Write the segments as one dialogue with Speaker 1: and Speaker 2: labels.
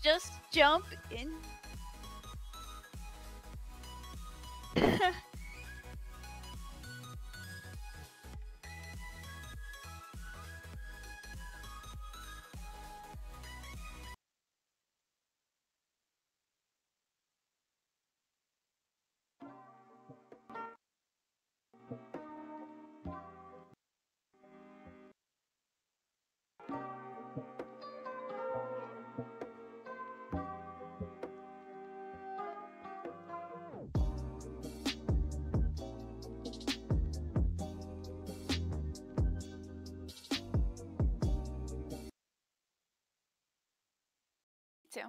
Speaker 1: just jump in. Too.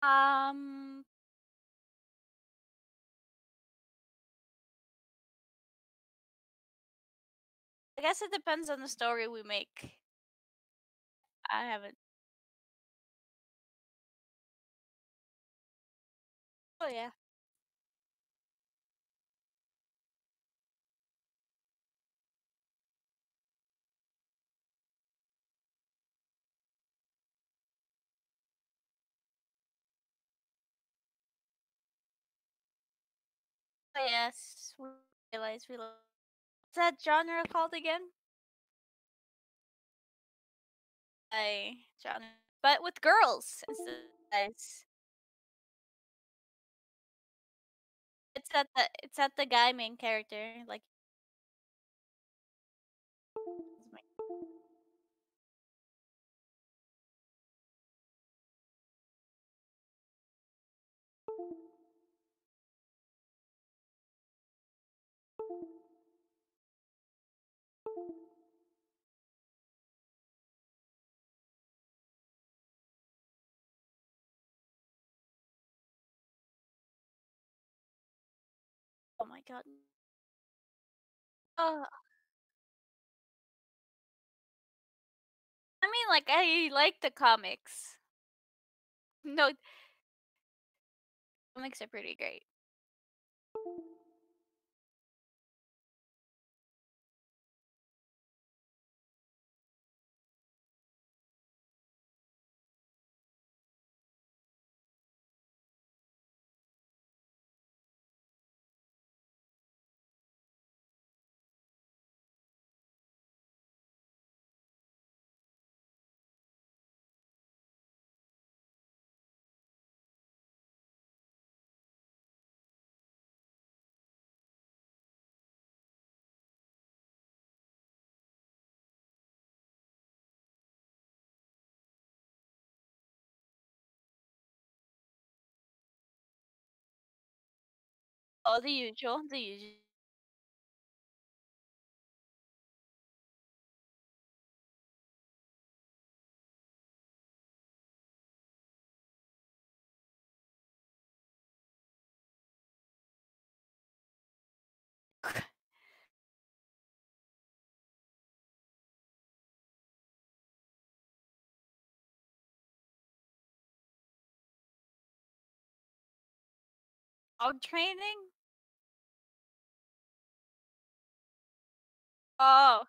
Speaker 1: Um, I guess it depends on the story we make. I haven't. Oh yeah. Oh yes. We realize we. What's that genre called again? I genre, but with girls. Guys. It's at the guy main character like. Oh my god. Oh, I mean, like I like the comics. No, comics are pretty great. 哦，the usual, the usual. Dog training? Oh,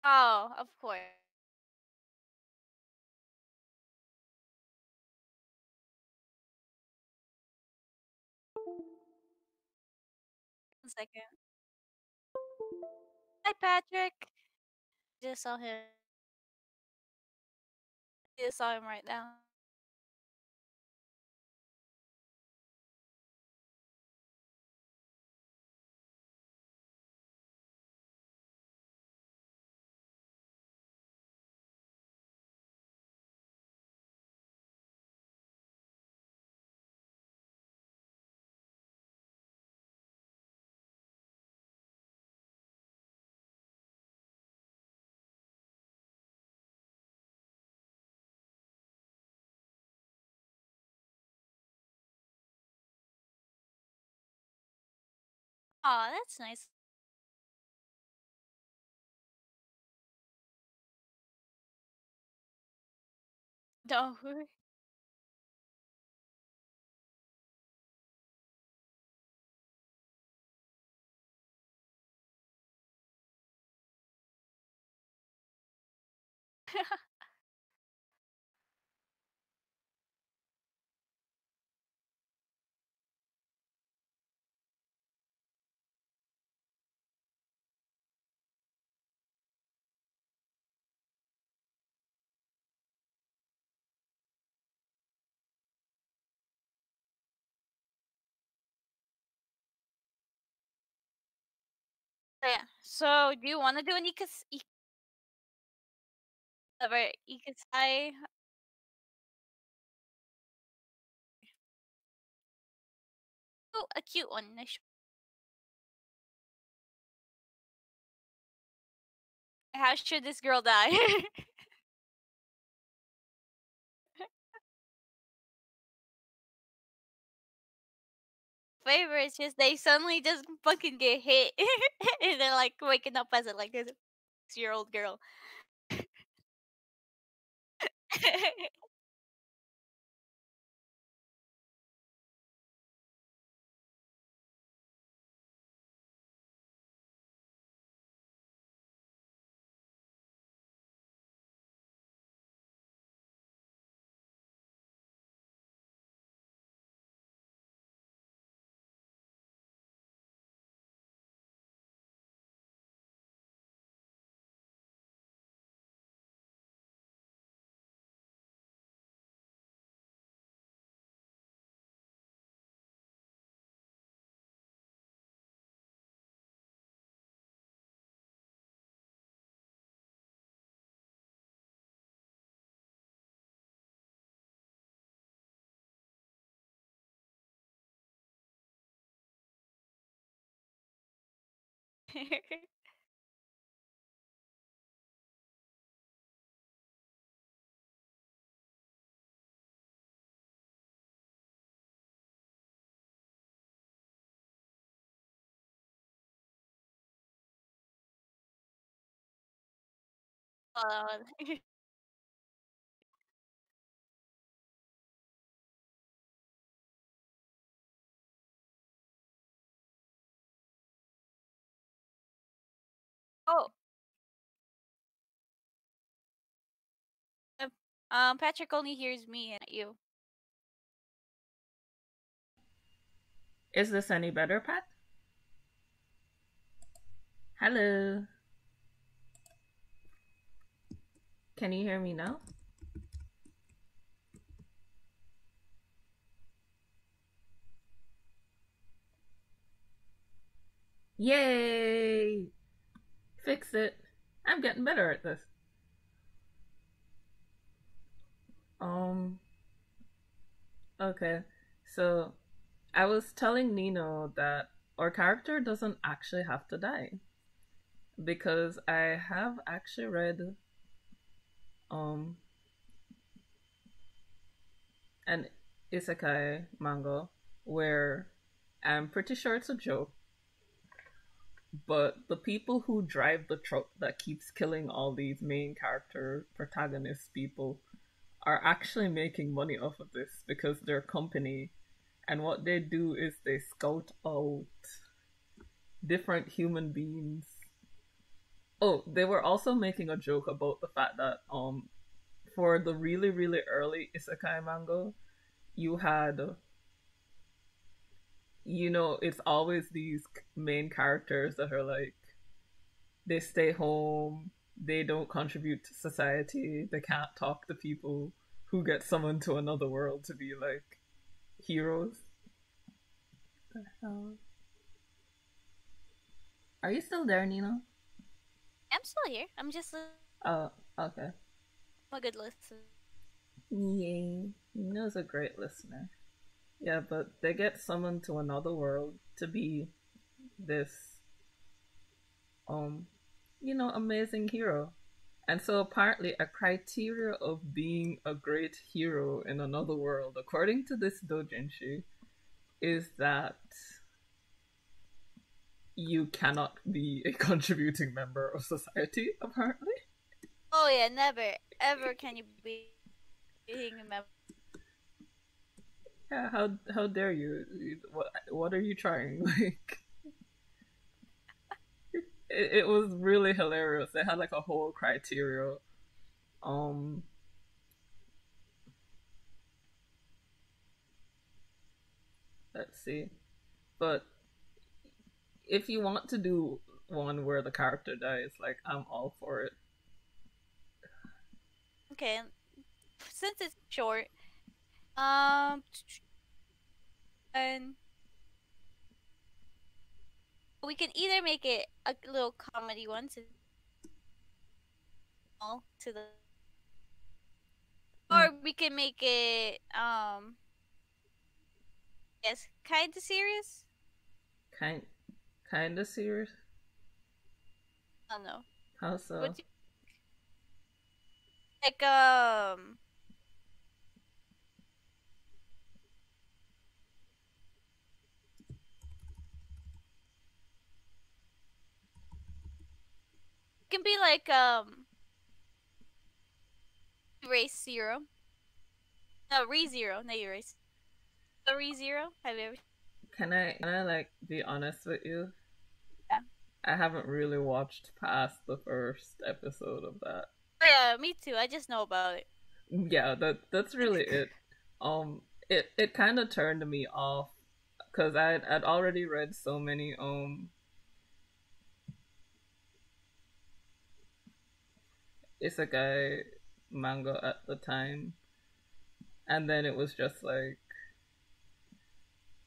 Speaker 1: oh, of course. 1 second. Hi, Patrick. Just saw him. Just saw him right now. Aw, that's nice. No. Yeah. So, do you want to do an ikusai? Oh, a cute one. How should this girl die? Favor is just they suddenly just fucking get hit, and they're like waking up as like a 6 year old girl. Uh, oh, Patrick only hears me and not you.
Speaker 2: Is this any better, Pat? Hello. Can you hear me now? Yay! Fix it. I'm getting better at this. Um, okay. So, I was telling Nino that our character doesn't actually have to die because I have actually read um an isekai manga where I'm pretty sure it's a joke, but the people who drive the truck that keeps killing all these main character protagonist people are actually making money off of this because their company, and what they do is they scout out different human beings. Oh, they were also making a joke about the fact that for the really really early isekai manga, you had it's always these main characters that are like they stay home, they don't contribute to society, they can't talk to people who get summoned to another world to be like heroes. Oh. Are you still there, Nina?
Speaker 1: I'm still here. I'm just
Speaker 2: Oh, okay.
Speaker 1: a good listener.
Speaker 2: Yay. Nina's a great listener. Yeah, but they get summoned to another world to be this, um, amazing hero. And so apparently a criteria of being a great hero in another world, according to this doujinshi, is that you cannot be a contributing member of society, apparently.
Speaker 1: Oh yeah, never ever can you be being a member.
Speaker 2: Yeah, how dare you? What are you trying? Like it was really hilarious. They had like a whole criteria. Um, let's see. But if you want to do one where the character dies, like I'm all for it.
Speaker 1: Okay, since it's short, um, and we can either make it a little comedy one to to the,
Speaker 2: Mm,
Speaker 1: or we can make it yes, kind of serious.
Speaker 2: kind kind of serious.
Speaker 1: I don't know.
Speaker 2: How
Speaker 1: What
Speaker 2: so?
Speaker 1: do like it can be like erase zero. No, re zero, not erase. Re zero. Have you ever?
Speaker 2: Can I like be honest with you?
Speaker 1: Yeah.
Speaker 2: I haven't really watched past the first episode of that.
Speaker 1: Oh, yeah, me too. I just know about it.
Speaker 2: Yeah, that's really it. It kind of turned me off because I'd already read so many isekai manga at the time, and then it was just like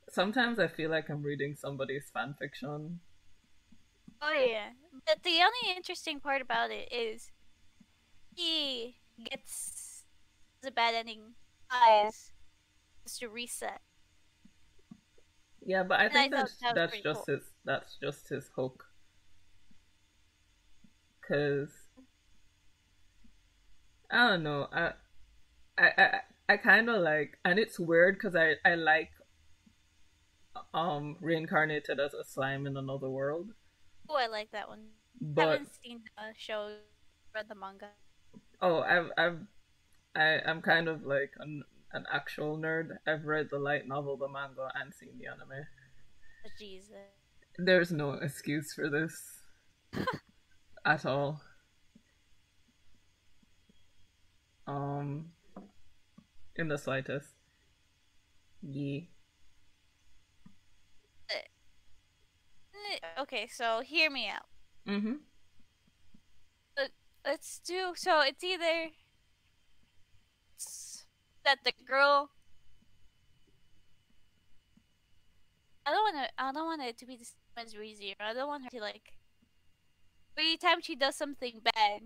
Speaker 2: sometimes I feel like I'm reading somebody's fan fiction.
Speaker 1: Oh yeah, but the only interesting part about it is he gets the bad ending. Eyes to reset,
Speaker 2: Yeah, but I
Speaker 1: and I
Speaker 2: think
Speaker 1: thought that was pretty cool.
Speaker 2: that's just his hook. Cause I don't know, I I, I kind of like, and it's weird because I like reincarnated as a slime in another world,
Speaker 1: Oh, I like that one.
Speaker 2: but
Speaker 1: Haven't seen the show, read the manga.
Speaker 2: oh I'm kind of like an actual nerd. I've read the light novel, the manga, and seen the anime.
Speaker 1: Jesus.
Speaker 2: There's no excuse for this at all. Um, in the slightest. Yee.
Speaker 1: Okay, so hear me out.
Speaker 2: Mm-hmm.
Speaker 1: Let's do so. It's either that the girl. I don't want to. I don't want it to be the same as ReZero. I don't want her to like every time she does something bad.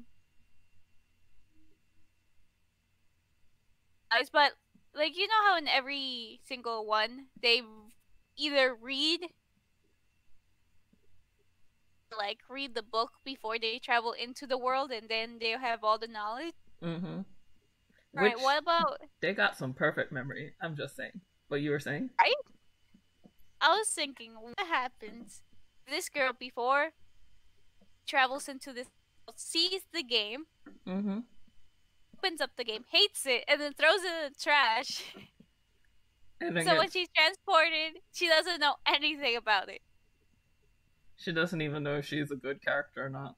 Speaker 1: But like you know how in every single one they either read the book before they travel into the world and then they have all the knowledge.
Speaker 2: Mm-hmm.
Speaker 1: All right,
Speaker 2: Which
Speaker 1: what about
Speaker 2: they got some perfect memory. I'm just saying. But you were saying?
Speaker 1: right? I was thinking, what happens if this girl before travels into this world, sees the game,
Speaker 2: Mm-hmm.
Speaker 1: opens up the game, hates it, and then throws it in the trash.
Speaker 2: And then
Speaker 1: So when
Speaker 2: gets
Speaker 1: she's transported, she doesn't know anything about it.
Speaker 2: she doesn't even know if she's a good character or not.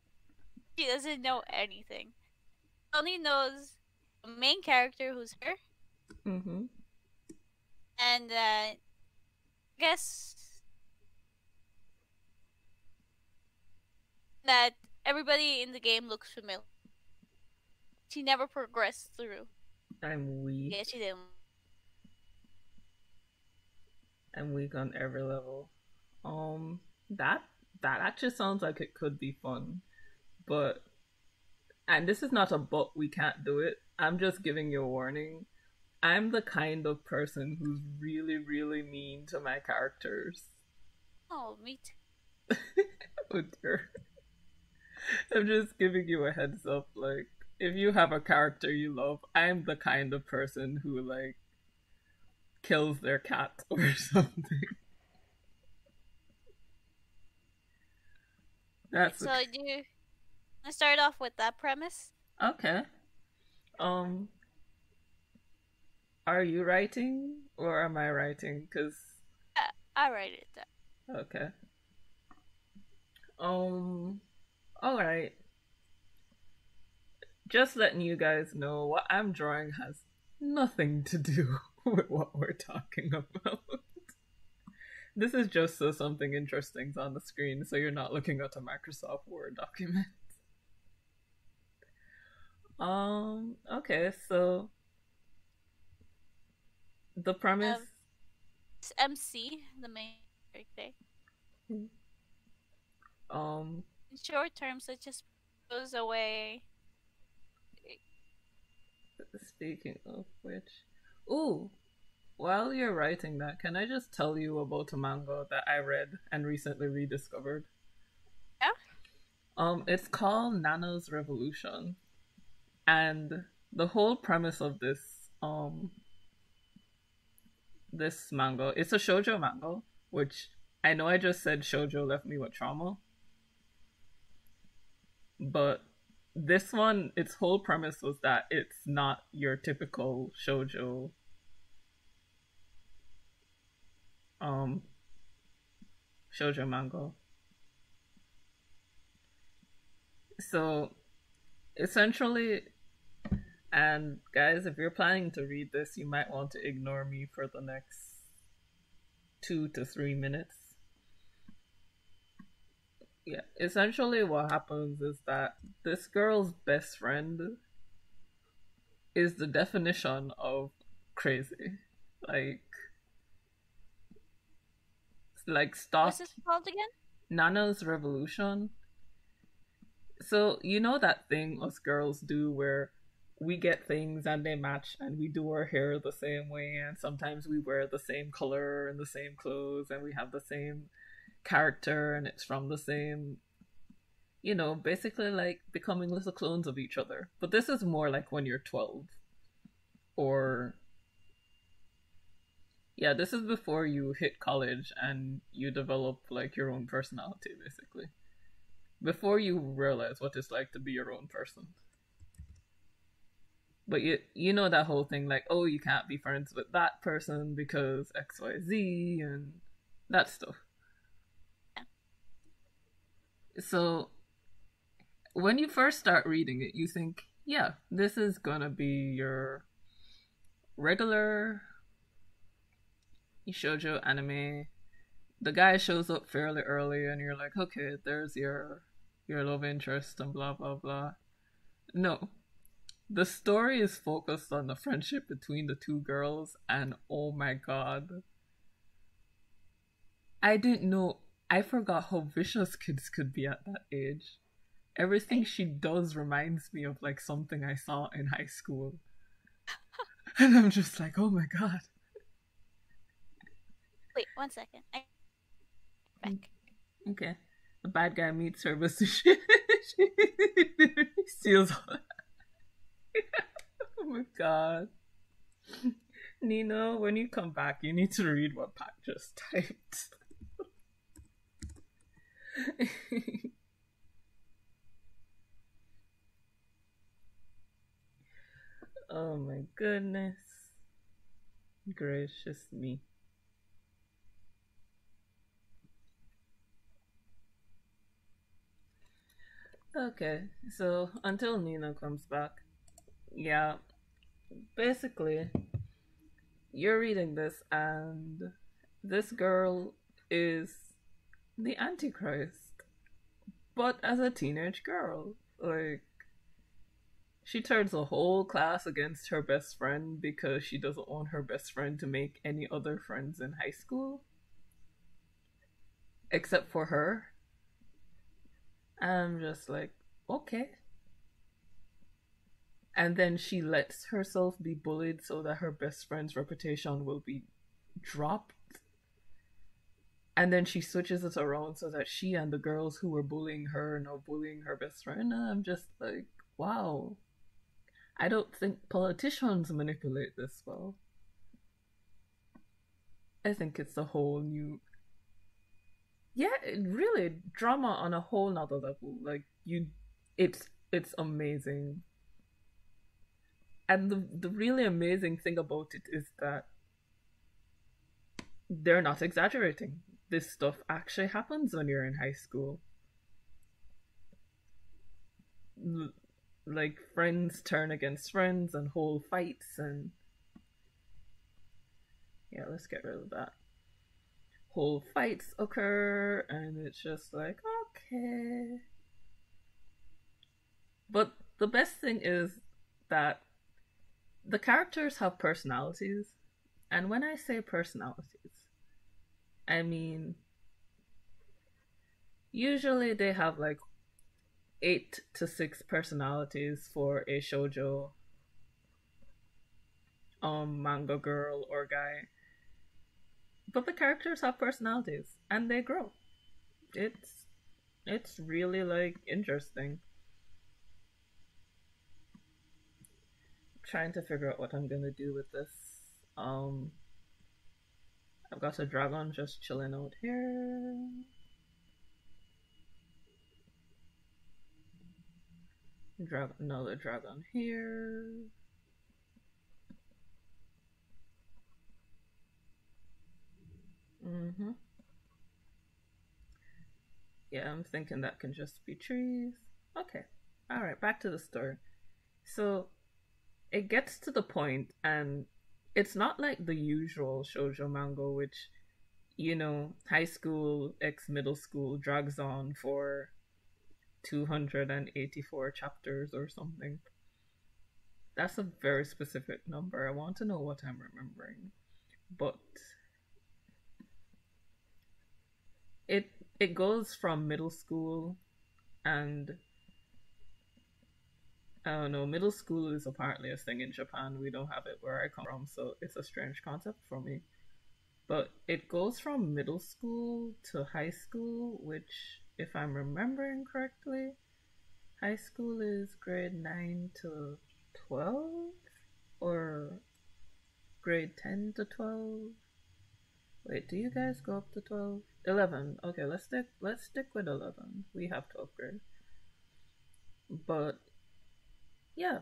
Speaker 1: She doesn't know anything. Only knows the main character, who's her,
Speaker 2: Mm-hmm.
Speaker 1: and guess that everybody in the game looks familiar. She never progressed through.
Speaker 2: I'm weak.
Speaker 1: Yeah, she didn't.
Speaker 2: I'm weak on every level. That that actually sounds like it could be fun, but and this is not a but we can't do it. I'm just giving you a warning. I'm the kind of person who's really, really mean to my characters.
Speaker 1: Oh, me too.
Speaker 2: Oh dear. I'm just giving you a heads up. Like, if you have a character you love, I'm the kind of person who, like, kills their cat or something. That's
Speaker 1: So do you want to start off with that premise?
Speaker 2: okay. Um, are you writing or am I writing? Cause
Speaker 1: I write it down.
Speaker 2: okay. Um, all right. Just letting you guys know what I'm drawing has nothing to do with what we're talking about. This is just so something interesting's on the screen, so you're not looking at a Microsoft Word document. Okay, so the premise.
Speaker 1: Um, it's MC, the main character.
Speaker 2: Um,
Speaker 1: In short terms, it just goes away.
Speaker 2: Speaking of which, ooh, while you're writing that, can I just tell you about a manga that I read and recently rediscovered?
Speaker 1: Yeah?
Speaker 2: It's called Nano's Revolution, and the whole premise of this manga, it's a shoujo manga, which I know I just said shoujo left me with trauma, but this one, its whole premise was that it's not your typical um shoujo manga. So essentially, and guys, if you're planning to read this, you might want to ignore me for the next 2 to 3 minutes. Yeah, essentially, what happens is that this girl's best friend is the definition of crazy. Like,
Speaker 1: What's
Speaker 2: stop
Speaker 1: this called again?
Speaker 2: Nana's Revolution. So, you know that thing us girls do where we get things and they match and we do our hair the same way and sometimes we wear the same color and the same clothes and we have the same character and it's from the same, basically like becoming little clones of each other. But this is more like when you're 12 or yeah, this is before you hit college and you develop like your own personality basically. Before you realize what it's like to be your own person. But you know that whole thing like, oh, you can't be friends with that person because XYZ and that stuff. So when you first start reading it, you think, yeah, this is gonna be your regular shoujo anime. The guy shows up fairly early and you're like, okay, there's your love interest and blah blah blah. No. The story is focused on the friendship between the two girls, and oh my god. I didn't know. I forgot how vicious kids could be at that age. Everything she does reminds me of like something I saw in high school. And I'm just like, oh my god.
Speaker 1: Wait, 1 second. Back.
Speaker 2: Okay. The bad guy meets her, but she steals. Oh my god. Nino, when you come back, you need to read what Pat just typed. Oh my goodness. Gracious me. Okay, so until Nino comes back, yeah, basically, you're reading this, and this girl is the Antichrist, but as a teenage girl. Like, she turns a whole class against her best friend because she doesn't want her best friend to make any other friends in high school, except for her. I'm just like, okay. And then she lets herself be bullied so that her best friend's reputation will be dropped. And then she switches it around so that she and the girls who were bullying her are now bullying her best friend. And I'm just like, wow. I don't think politicians manipulate this well. I think it's a whole new. Yeah, really drama on a whole nother level. Like you, it's amazing. And the really amazing thing about it is that they're not exaggerating. This stuff actually happens when you're in high school. L- like friends turn against friends and whole fights and yeah, let's get rid of that. Whole fights occur and it's just like okay. But the best thing is that the characters have personalities. And when I say personalities, I mean usually they have like 8 to 6 personalities for a shoujo manga girl or guy. But the characters have personalities and they grow. It's it's really like interesting. Trying to figure out what I'm gonna do with this. Um I've got a dragon just chilling out here. Another dragon here. Mm-hmm. Yeah, I'm thinking that can just be trees. Okay. Alright, back to the story. So it gets to the point and it's not like the usual shoujo manga which, high school x middle school drags on for 284 chapters or something. That's a very specific number. I want to know what I'm remembering. But it it goes from middle school and I don't know, middle school is apparently a thing in Japan. We don't have it where I come from, so it's a strange concept for me. But it goes from middle school to high school, which, if I'm remembering correctly, high school is grade 9 to 12 or grade 10 to 12. Wait, do you guys go up to 12? 11. Okay, let's stick with 11. We have 12th grade. But yeah,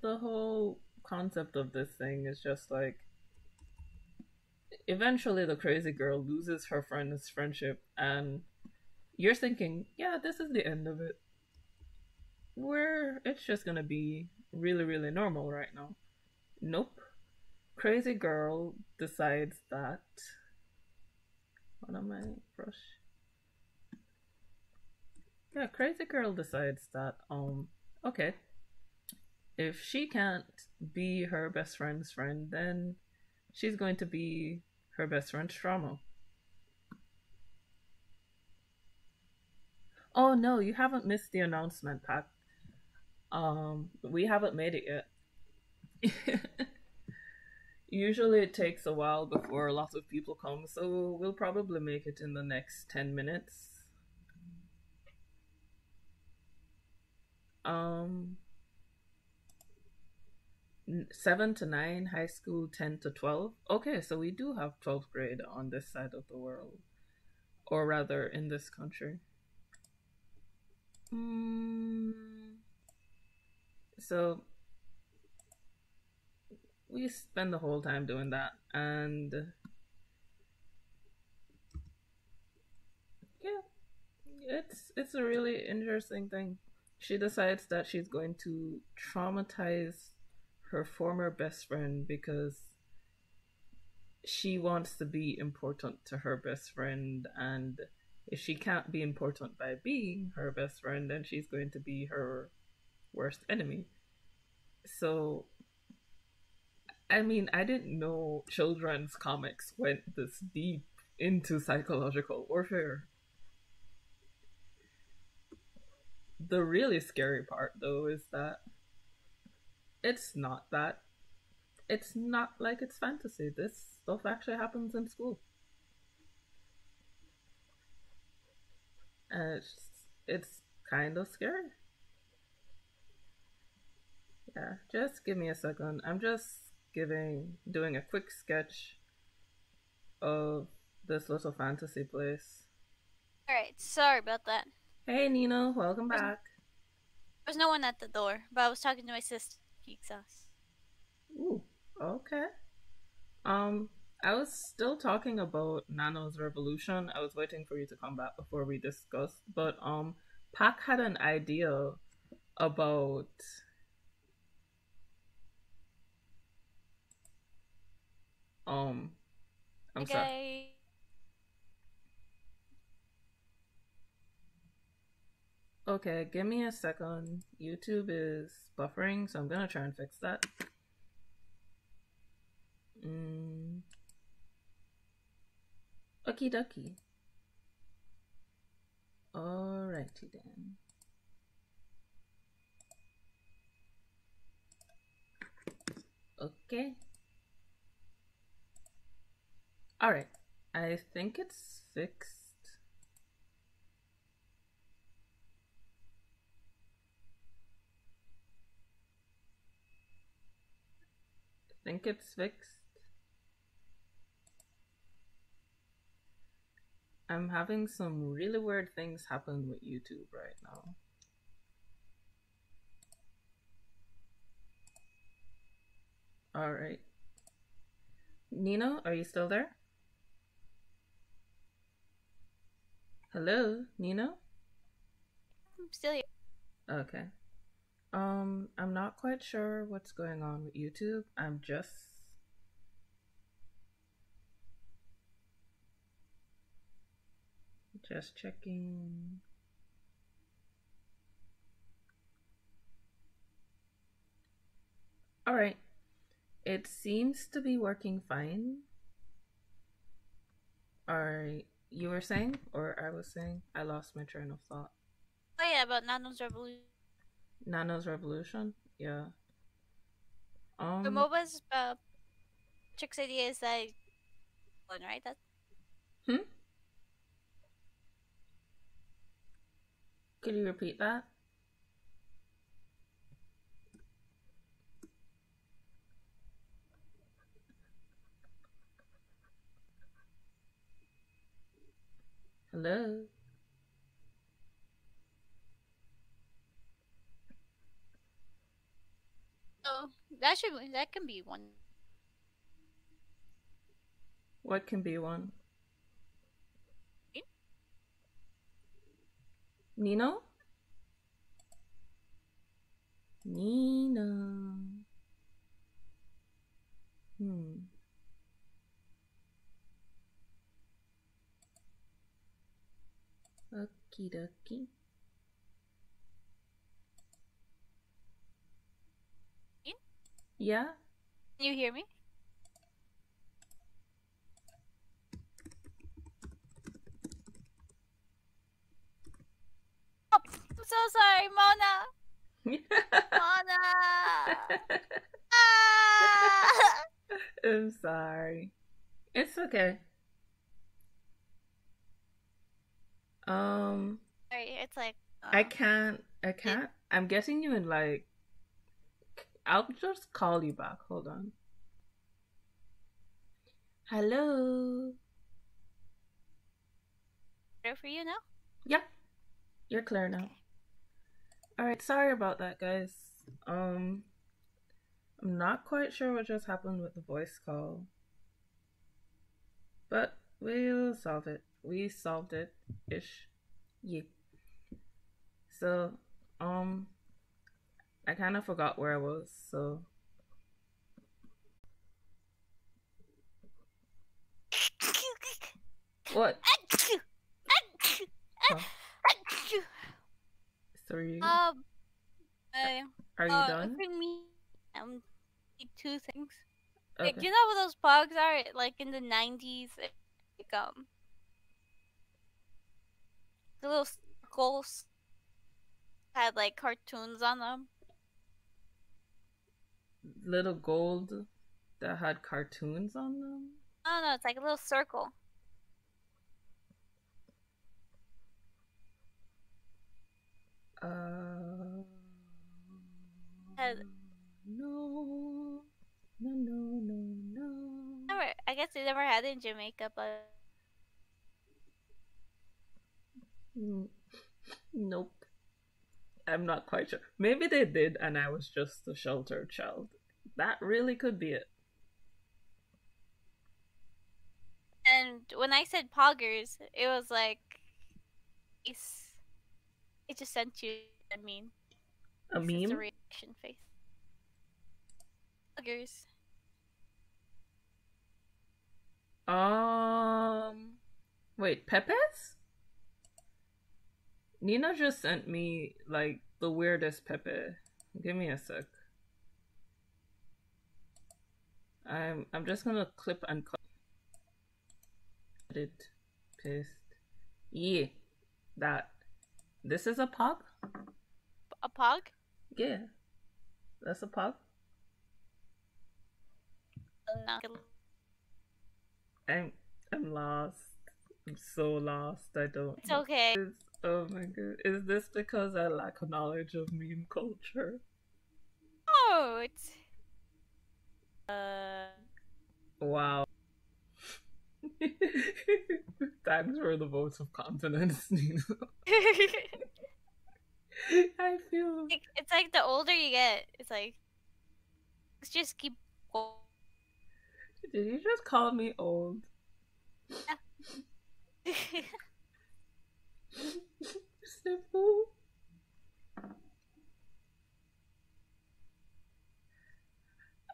Speaker 2: the whole concept of this thing is just like eventually the crazy girl loses her friend's friendship and you're thinking, yeah, this is the end of it. Where it's just gonna be really, really normal right now. Nope. Crazy girl decides that. What am I brush? Yeah, crazy girl decides that okay, if she can't be her best friend's friend, then she's going to be her best friend's trauma. Oh no, you haven't missed the announcement, Pat. We haven't made it yet. Usually it takes a while before a lot of people come, so we'll probably make it in the next 10 minutes. Um 7 to 9 high school, 10 to 12. Okay, so we do have 12th grade on this side of the world, or rather in this country. Mm, so we spend the whole time doing that and yeah, it's a really interesting thing. She decides that she's going to traumatize her former best friend because she wants to be important to her best friend, and if she can't be important by being her best friend, then she's going to be her worst enemy. So I mean, I didn't know children's comics went this deep into psychological warfare. The really scary part, though, is that it's not that. It's not like it's fantasy. This stuff actually happens in school. And it's kind of scary. Yeah, just give me a second. I'm just doing a quick sketch of this little fantasy place.
Speaker 1: Alright, sorry about that.
Speaker 2: Hey Nino, welcome
Speaker 1: There's,
Speaker 2: back.
Speaker 1: there's no one at the door, but I was talking to my sister. Geeks us.
Speaker 2: Ooh, okay. Um, I was still talking about Nano's revolution. I was waiting for you to come back before we discussed, but Pac had an idea about um I'm sorry.
Speaker 1: Okay.
Speaker 2: Okay, give me a second. YouTube is buffering, so I'm gonna try and fix that. Mm, okie dokie. Alrighty then. Okay. Alright. I think it's fixed. I think it's fixed. I'm having some really weird things happen with YouTube right now. Alright. Nino, are you still there? Hello, Nino?
Speaker 1: I'm still here.
Speaker 2: Okay. I'm not quite sure what's going on with YouTube. I'm just checking. Alright. It seems to be working fine. Alright. You were saying? Or I was saying? I lost my train of thought.
Speaker 1: Oh yeah, about Nano's revolution.
Speaker 2: Nano's revolution? Yeah.
Speaker 1: The
Speaker 2: Um,
Speaker 1: MOBA's Chick's idea is that one, right? That's
Speaker 2: hmm? Could you repeat that? Hello?
Speaker 1: oh, that can be one.
Speaker 2: What can be one? Nino? Nino. Hmm. Okie dokie. Yeah?
Speaker 1: Can you hear me? Oh, I'm so sorry, Mona. Mona. Ah!
Speaker 2: I'm sorry. It's okay. Um,
Speaker 1: Sorry, it's like
Speaker 2: I can't. I'm getting you in like, I'll just call you back. Hold on. Hello?
Speaker 1: better for you now.
Speaker 2: Yeah, you're clear now.
Speaker 1: Okay.
Speaker 2: Alright, sorry about that, guys. Um, I'm not quite sure what just happened with the voice call, but we'll solve it. We solved it ish. Yeah. So, I kind of forgot where I was, so. What? Huh? Three.
Speaker 1: Um, uh,
Speaker 2: Are you done?
Speaker 1: for me, two things. Like,
Speaker 2: Okay.
Speaker 1: you know what those pogs are? Like in the 90s, like the little circles had like cartoons on them.
Speaker 2: Little gold that had cartoons on them?
Speaker 1: I don't know. It's like a little circle.
Speaker 2: Uh.
Speaker 1: Had,
Speaker 2: No. No, no, no, no.
Speaker 1: never. I guess they never had it in Jamaica, but
Speaker 2: Mm, nope. I'm not quite sure. Maybe they did, and I was just a sheltered child. That really could be it.
Speaker 1: And when I said poggers, it was like it's it just sent you. I mean,
Speaker 2: A
Speaker 1: it's a
Speaker 2: meme?
Speaker 1: reaction face. Poggers.
Speaker 2: Wait, Pepe's? Nina just sent me like the weirdest Pepe. Give me a sec. I'm just gonna clip and cut it, paste. Yeah, that. This is a pog?
Speaker 1: A pog?
Speaker 2: Yeah, that's a pog.
Speaker 1: No.
Speaker 2: I'm I'm lost. I'm so lost. I don't
Speaker 1: It's
Speaker 2: know.
Speaker 1: okay.
Speaker 2: Oh my god. Is this because I lack knowledge of meme culture?
Speaker 1: Oh, it's uh.
Speaker 2: Wow. Thanks for the votes of confidence, Nina. I feel.
Speaker 1: It's like the older you get, it's like let's just keep.
Speaker 2: Did you just call me old? Simple.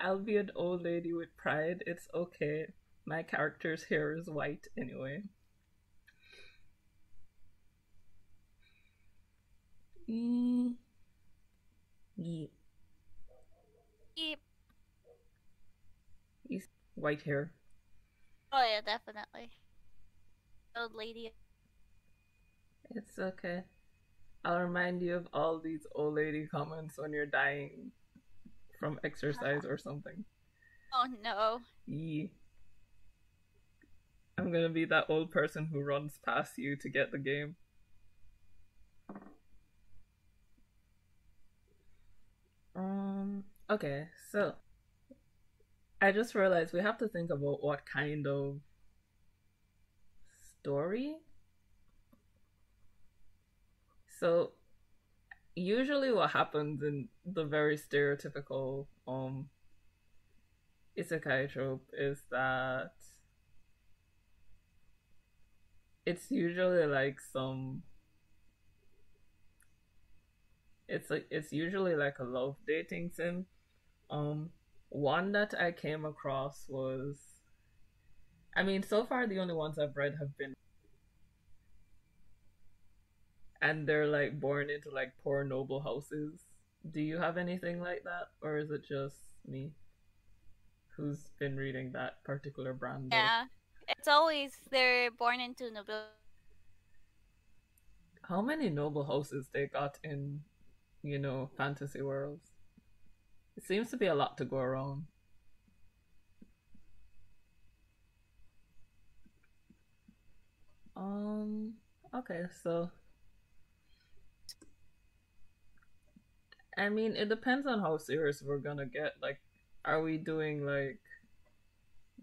Speaker 2: I'll be an old lady with pride. It's okay. My character's hair is white anyway. Mm, ye-
Speaker 1: Keep.
Speaker 2: white hair.
Speaker 1: Oh yeah, definitely. Old lady.
Speaker 2: It's okay. I'll remind you of all these old lady comments when you're dying from exercise or something.
Speaker 1: Oh no.
Speaker 2: Yee. I'm gonna be that old person who runs past you to get the game. Okay, so I just realized we have to think about what kind of story. So usually what happens in the very stereotypical isekai trope is that it's usually like some it's usually like a love dating sim. Um one that I came across was, I mean, so far the only ones I've read have been, and they're like born into like poor noble houses. Do you have anything like that, or is it just me who's been reading that particular brand of?
Speaker 1: Yeah. It's always they're born into nobility.
Speaker 2: How many noble houses they got in, fantasy worlds? It seems to be a lot to go around. Um, okay, so I mean, it depends on how serious we're gonna get. Like, are we doing like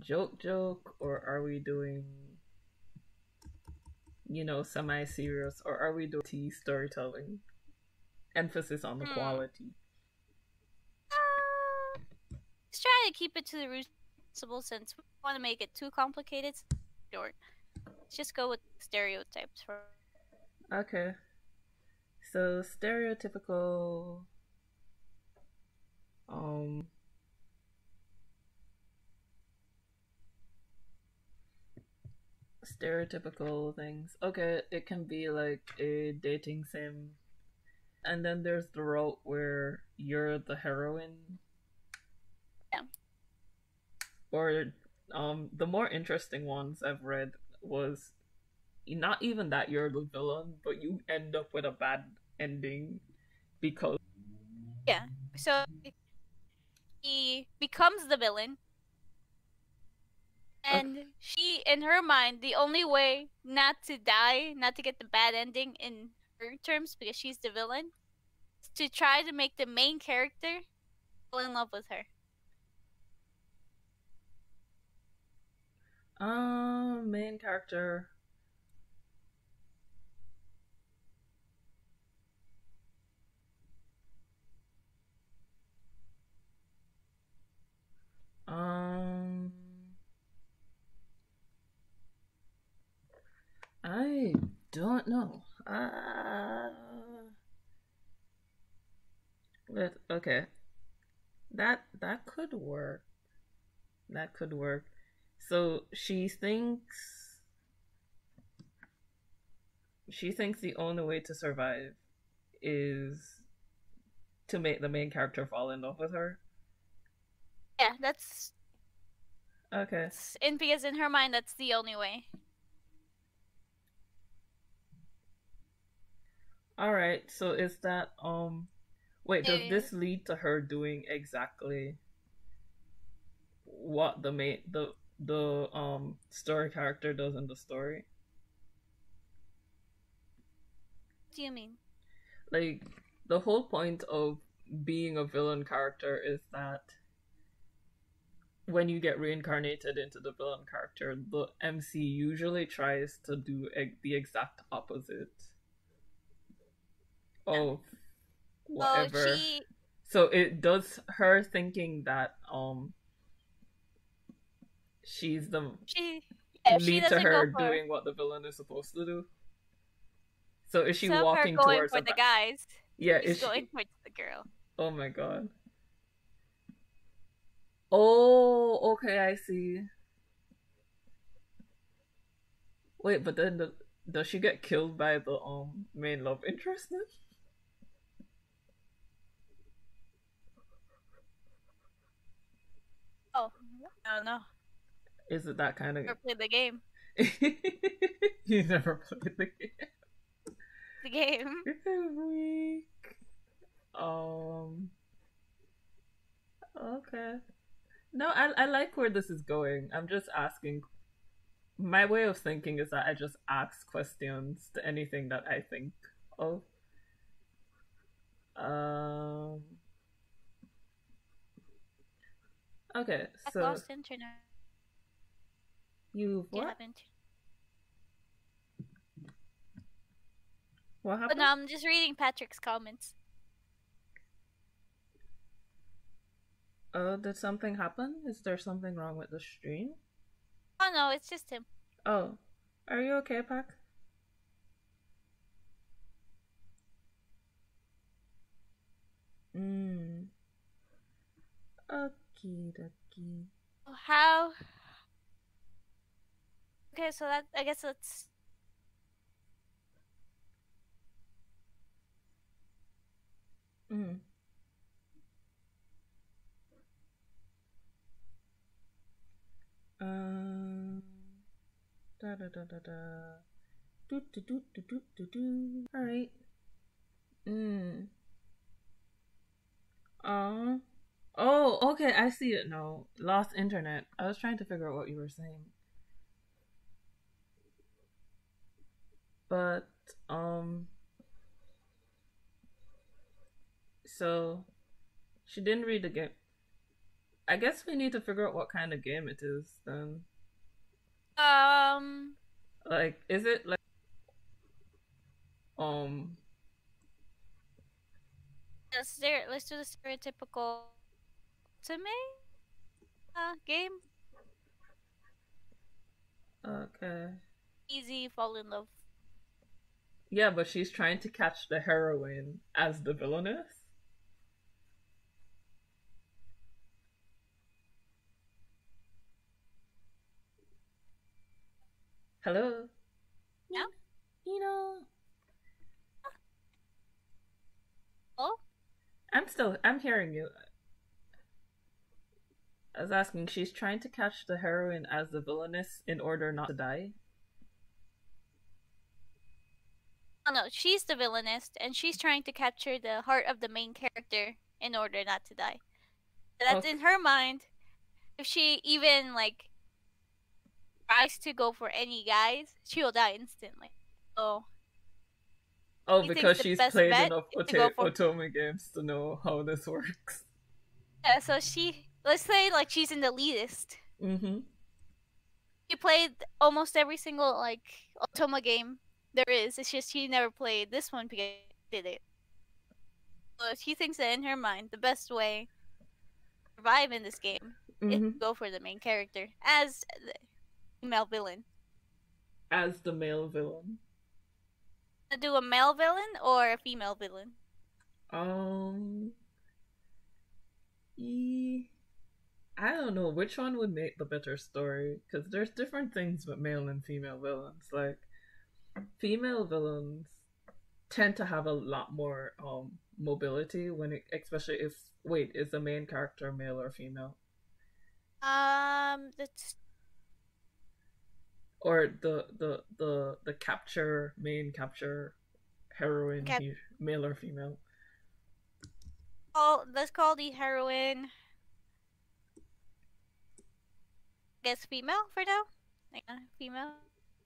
Speaker 2: joke, or are we doing, semi serious, or are we doing T storytelling? Emphasis on the
Speaker 1: Hmm.
Speaker 2: quality.
Speaker 1: Let's try to keep it to the reasonable since we don't want to make it too complicated. Short. Let's just go with stereotypes for.
Speaker 2: Okay, so um, stereotypical things. Okay, it can be like a dating sim, and then there's the route where you're the heroine,
Speaker 1: Yeah.
Speaker 2: or the more interesting ones I've read was not even that you're the villain, but you end up with a bad ending because.
Speaker 1: Yeah. So he becomes the villain,
Speaker 2: Okay.
Speaker 1: and she, in her mind, the only way not to die, not to get the bad ending in her terms, because she's the villain, is to try to make the main character fall in love with her.
Speaker 2: Main character. I don't know. Okay, that could work. That could work. So she thinks the only way to survive is to make the main character fall in love with her.
Speaker 1: Yeah, that's
Speaker 2: Okay.
Speaker 1: in because in her mind that's the only way.
Speaker 2: All right. So is that wait, does
Speaker 1: Eh,
Speaker 2: this lead to her doing exactly what the story character does in the story?
Speaker 1: what do you mean?
Speaker 2: Like the whole point of being a villain character is that when you get reincarnated into the villain character, the MC usually tries to do the exact opposite
Speaker 1: Yeah.
Speaker 2: of
Speaker 1: Oh,
Speaker 2: whatever. So it does her thinking that she's the
Speaker 1: she yeah, she
Speaker 2: lead to
Speaker 1: doesn't go
Speaker 2: her
Speaker 1: for
Speaker 2: doing what the villain is supposed to do. So is she
Speaker 1: instead of her
Speaker 2: walking
Speaker 1: going
Speaker 2: towards
Speaker 1: for
Speaker 2: a
Speaker 1: the guys,
Speaker 2: yeah,
Speaker 1: she's
Speaker 2: is she
Speaker 1: going towards the girl.
Speaker 2: oh my god. Oh, okay, I see. Wait, but then does she get killed by the main love interest then?
Speaker 1: Oh, I don't know.
Speaker 2: Is it that kind of
Speaker 1: Never played the game.
Speaker 2: you never played the game?
Speaker 1: The game.
Speaker 2: Weak. Um. Okay. No, I like where this is going. I'm just asking. My way of thinking is that I just ask questions to anything that I think of. Um. Okay,
Speaker 1: I
Speaker 2: so
Speaker 1: lost internet.
Speaker 2: you've
Speaker 1: You
Speaker 2: what?
Speaker 1: haven't.
Speaker 2: What
Speaker 1: But no,
Speaker 2: happened?
Speaker 1: I'm just reading Patrick's comments.
Speaker 2: Oh, did something happen? Is there something wrong with the stream?
Speaker 1: Oh no, it's just him.
Speaker 2: Oh, are you okay, Pac? Hmm. Okie dokie.
Speaker 1: How? Okay, so that I guess that's
Speaker 2: Hmm. Um. Da da da da da. Do do do do do do do. All right. Hmm. Oh. Oh, okay, I see it now. Lost internet. I was trying to figure out what you were saying. But um so she didn't read the game. I guess we need to figure out what kind of game it is then.
Speaker 1: um.
Speaker 2: Like is it like um
Speaker 1: Let's do the stereotypical anime game.
Speaker 2: okay.
Speaker 1: Easy fall in love.
Speaker 2: Yeah, but she's trying to catch the heroine as the villainess. Hello?
Speaker 1: Yeah.
Speaker 2: You know,
Speaker 1: Oh,
Speaker 2: I'm hearing you. I was asking, she's trying to catch the heroine as the villainess in order not to die.
Speaker 1: oh no, she's the villainess, and she's trying to capture the heart of the main character in order not to die. That's
Speaker 2: Okay.
Speaker 1: in her mind. If she even like tries to go for any guys, she will die instantly. So
Speaker 2: Oh,
Speaker 1: he thinks
Speaker 2: because
Speaker 1: the
Speaker 2: she's
Speaker 1: best
Speaker 2: played
Speaker 1: bet
Speaker 2: enough
Speaker 1: is to go for.
Speaker 2: Otome games to know how this works.
Speaker 1: Yeah, so let's say like she's in the elitist.
Speaker 2: Mm-hmm.
Speaker 1: She played almost every single like Otoma game there is. It's just she never played this one because she did it. So she thinks that in her mind the best way to survive in this game is
Speaker 2: Mm-hmm.
Speaker 1: to go for the main character as the female villain.
Speaker 2: as the male villain.
Speaker 1: To do a male villain or a female villain?
Speaker 2: Um, e- I don't know which one would make the better story because there's different things with male and female villains. Like female villains tend to have a lot more mobility when it, especially if wait, is the main character male or female?
Speaker 1: That's
Speaker 2: Or the capture main capture heroine
Speaker 1: okay.
Speaker 2: he male or female?
Speaker 1: Let's call the heroine, I guess, female for now. Yeah, female.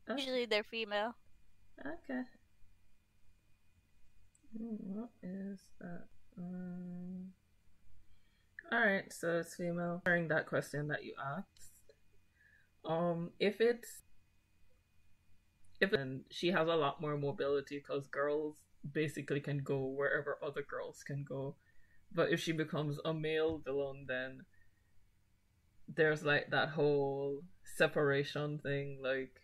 Speaker 2: Okay.
Speaker 1: Usually they're female.
Speaker 2: Okay. What is that? All right, so it's female. During that question that you asked, if it's if and she has a lot more mobility because girls basically can go wherever other girls can go. But if she becomes a male villain, then there's like that whole separation thing. Like,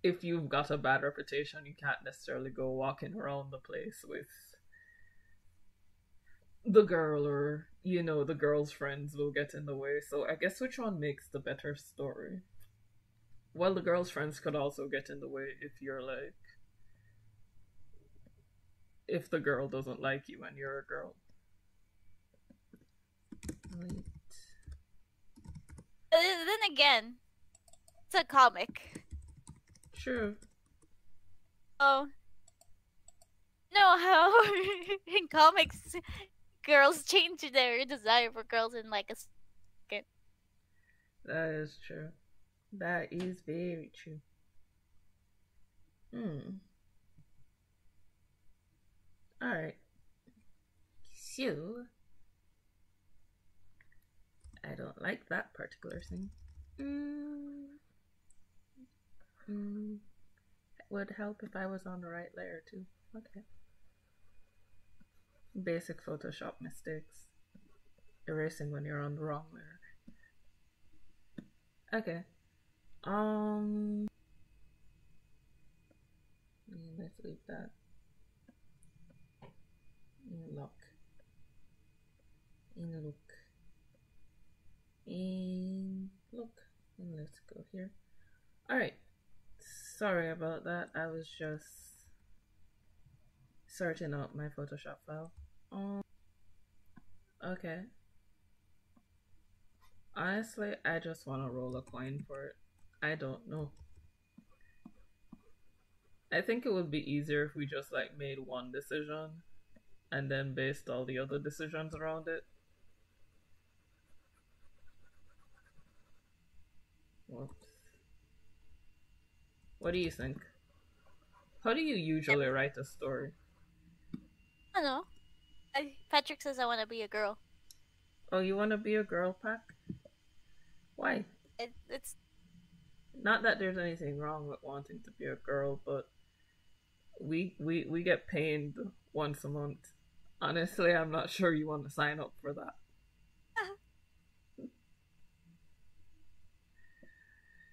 Speaker 2: if you've got a bad reputation, you can't necessarily go walking around the place with the girl, or the girl's friends will get in the way. So I guess which one makes the better story? Well, the girl's friends could also get in the way if you're like, if the girl doesn't like you and you're a girl. Wait.
Speaker 1: Then again, it's a comic.
Speaker 2: True.
Speaker 1: Oh, know how in comics girls change their desire for girls in like a second.
Speaker 2: That is true. That is very true. Hmm. Alright. So, I don't like that particular thing. Mm, mm, it would help if I was on the right layer too. Okay. Basic Photoshop mistakes. Erasing when you're on the wrong layer. Okay. Um. Let's leave that. Lock. In look. In look. And let's go here. Alright. Sorry about that. I was just sorting out my Photoshop file. Okay. Honestly, I just want to roll a coin for it. I don't know. I think it would be easier if we just like made one decision and then based all the other decisions around it. Whoops. What do you think? How do you usually write a story?
Speaker 1: I don't know. Patrick says I want to be a girl.
Speaker 2: Oh, you want to be a girl, Pack? Why?
Speaker 1: It's
Speaker 2: Not that there's anything wrong with wanting to be a girl, but we get paid once a month. Honestly, I'm not sure you want to sign up for that.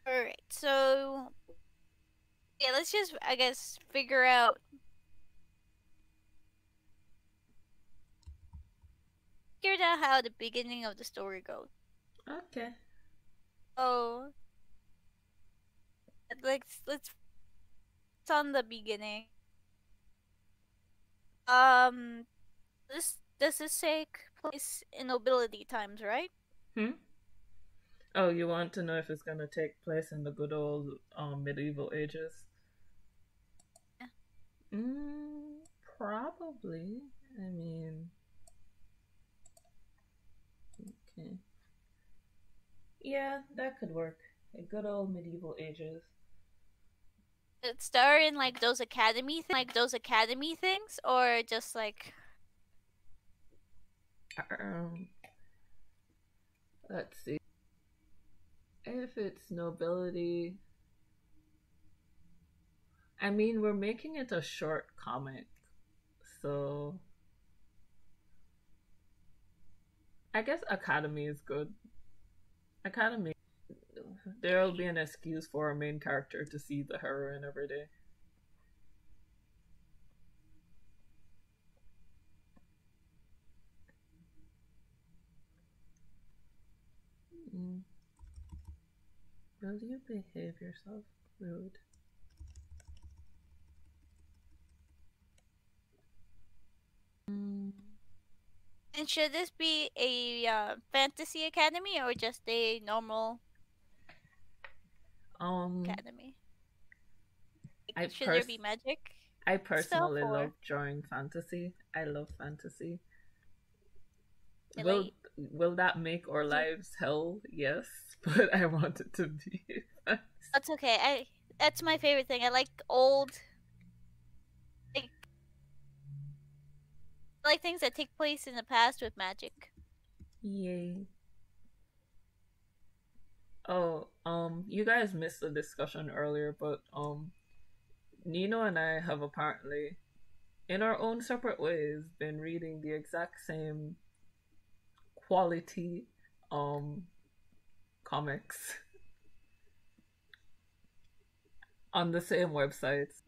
Speaker 1: all right. So yeah, let's just I guess figure out how the beginning of the story goes.
Speaker 2: Okay.
Speaker 1: Oh, let's on the beginning. This take place in nobility times, right?
Speaker 2: Hmm? Oh, you want to know if it's gonna take place in the good old medieval ages?
Speaker 1: Yeah.
Speaker 2: Probably. I mean, okay. Yeah, that could work. A good old medieval ages.
Speaker 1: It star in like those academy things, or just like
Speaker 2: Um, let's see. If it's nobility, I mean, we're making it a short comic, so I guess Academy is good. Academy, there'll be an excuse for a main character to see the heroine every day. Mm. Will you behave yourself? Rude. Mm.
Speaker 1: And should this be a fantasy academy or just a normal
Speaker 2: Um,
Speaker 1: academy?
Speaker 2: I
Speaker 1: Like, should there be
Speaker 2: pers
Speaker 1: magic
Speaker 2: I
Speaker 1: stuff
Speaker 2: personally
Speaker 1: or
Speaker 2: love drawing fantasy. I love fantasy. Will
Speaker 1: relate?
Speaker 2: will that make our
Speaker 1: Is it-
Speaker 2: lives hell? Yes, but I want it to be.
Speaker 1: That's okay. That's my favorite thing. I like old, like I like things that take place in the past with magic.
Speaker 2: Yay. Oh, you guys missed the discussion earlier, but Nino and I have apparently, in our own separate ways, been reading the exact same quality um comics on the same websites.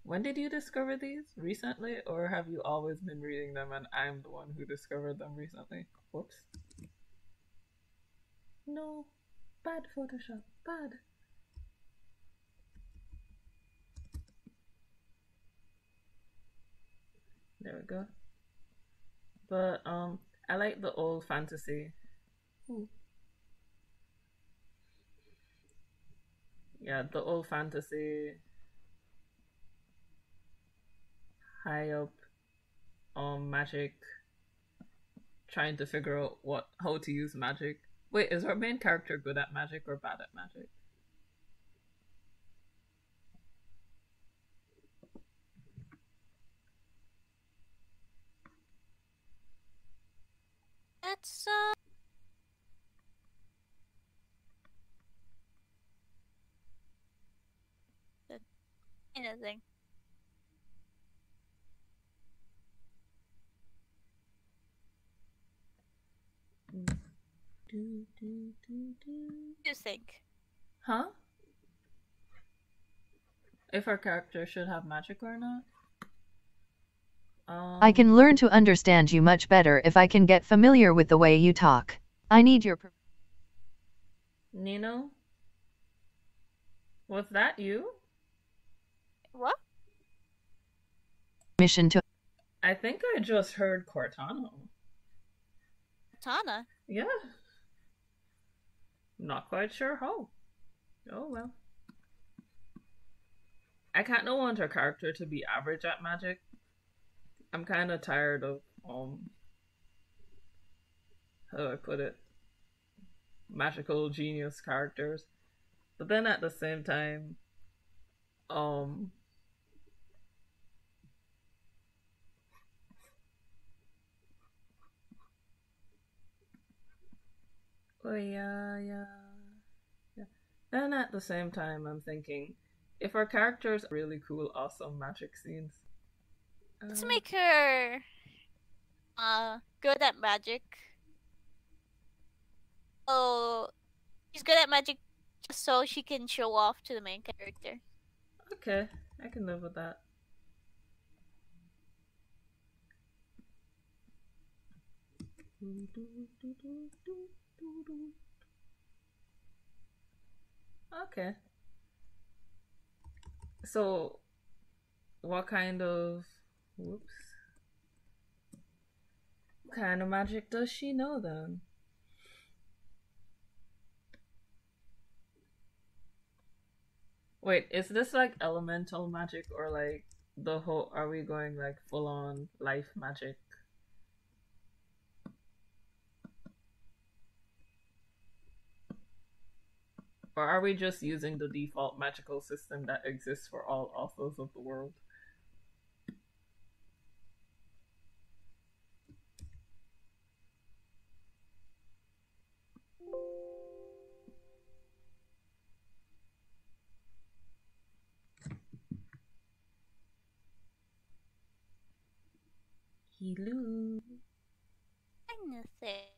Speaker 2: When did you discover these? Recently? Or have you always been reading them and I'm the one who discovered them recently? Whoops. No. Bad Photoshop. Bad. There we go. But I like the old fantasy. Ooh. Yeah, the old fantasy high up magic, trying to figure out what how to use magic. Wait, is our main character good at magic or bad at magic?
Speaker 1: That's the kind of thing.
Speaker 2: Do, do, do, do.
Speaker 1: You think?
Speaker 2: Huh? If our character should have magic or not?
Speaker 3: I can
Speaker 2: Um,
Speaker 3: learn to understand you much better if I can get familiar with the way you talk. I need your
Speaker 2: Nino, was that you?
Speaker 1: What?
Speaker 3: permission to.
Speaker 2: I think I just heard Cortana.
Speaker 1: Tana?
Speaker 2: Yeah, not quite sure how. Oh well. I kind of want our character to be average at magic. I'm kind of tired of how do I put it, magical genius characters. But then at the same time, um, oh yeah. Then at the same time, I'm thinking, if our characters really cool, awesome magic scenes.
Speaker 1: Let's
Speaker 2: Uh,
Speaker 1: make her good at magic. Oh, she's good at magic just so she can show off to the main character.
Speaker 2: okay, I can live with that. Okay. So, what kind of whoops? What kind of magic does she know then? Wait, is this like elemental magic or like the whole are we going like full on life magic? Or are we just using the default magical system that exists for all authors of the world? Hello.
Speaker 1: Anything.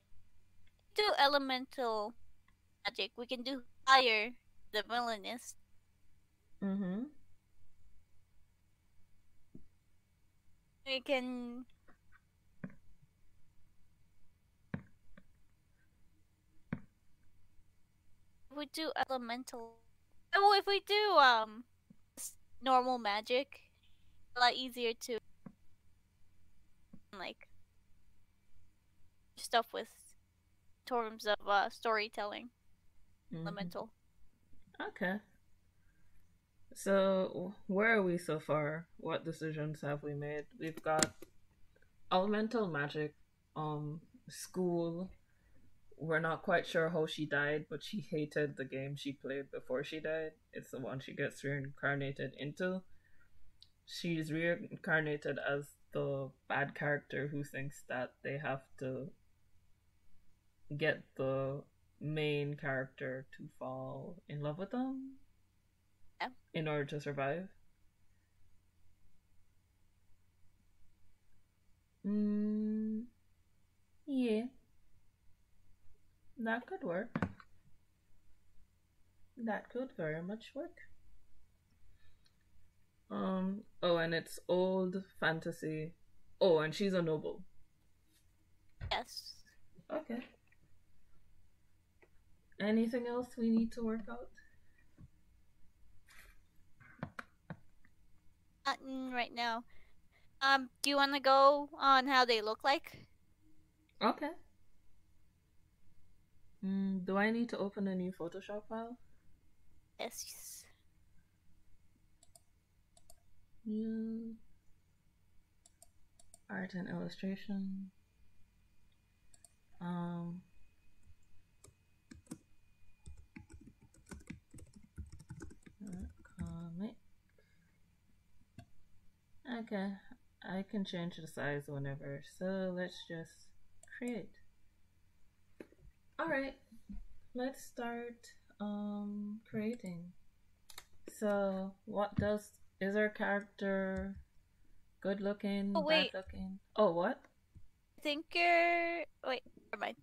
Speaker 1: Do elemental magic. We can do higher the villainess.
Speaker 2: Mm-hmm.
Speaker 1: We can if we do elemental. Oh, if we do normal magic, a lot easier to like stuff with terms of storytelling.
Speaker 2: Mm-hmm.
Speaker 1: Elemental.
Speaker 2: Okay. So, where are we so far? What decisions have we made? We've got elemental magic, school. We're not quite sure how she died, but she hated the game she played before she died. It's the one she gets reincarnated into. She's reincarnated as the bad character who thinks that they have to get the main character to fall in love with them
Speaker 1: Yeah.
Speaker 2: in order to survive. Mm, yeah, that could work. That could very much work. Oh, and it's old fantasy. Oh, and she's a noble.
Speaker 1: Yes.
Speaker 2: Okay. Anything else we need to work out?
Speaker 1: Not right now. Do you want to go on how they look like?
Speaker 2: Okay. Do I need to open a new Photoshop file?
Speaker 1: Yes.
Speaker 2: New art and illustration. Um. Comic. Okay, I can change the size whenever. So let's just create. All right, let's start creating. So what does is our character good looking,
Speaker 1: Oh
Speaker 2: bad
Speaker 1: wait,
Speaker 2: looking? Oh, what?
Speaker 1: I think you're. Wait, never mind.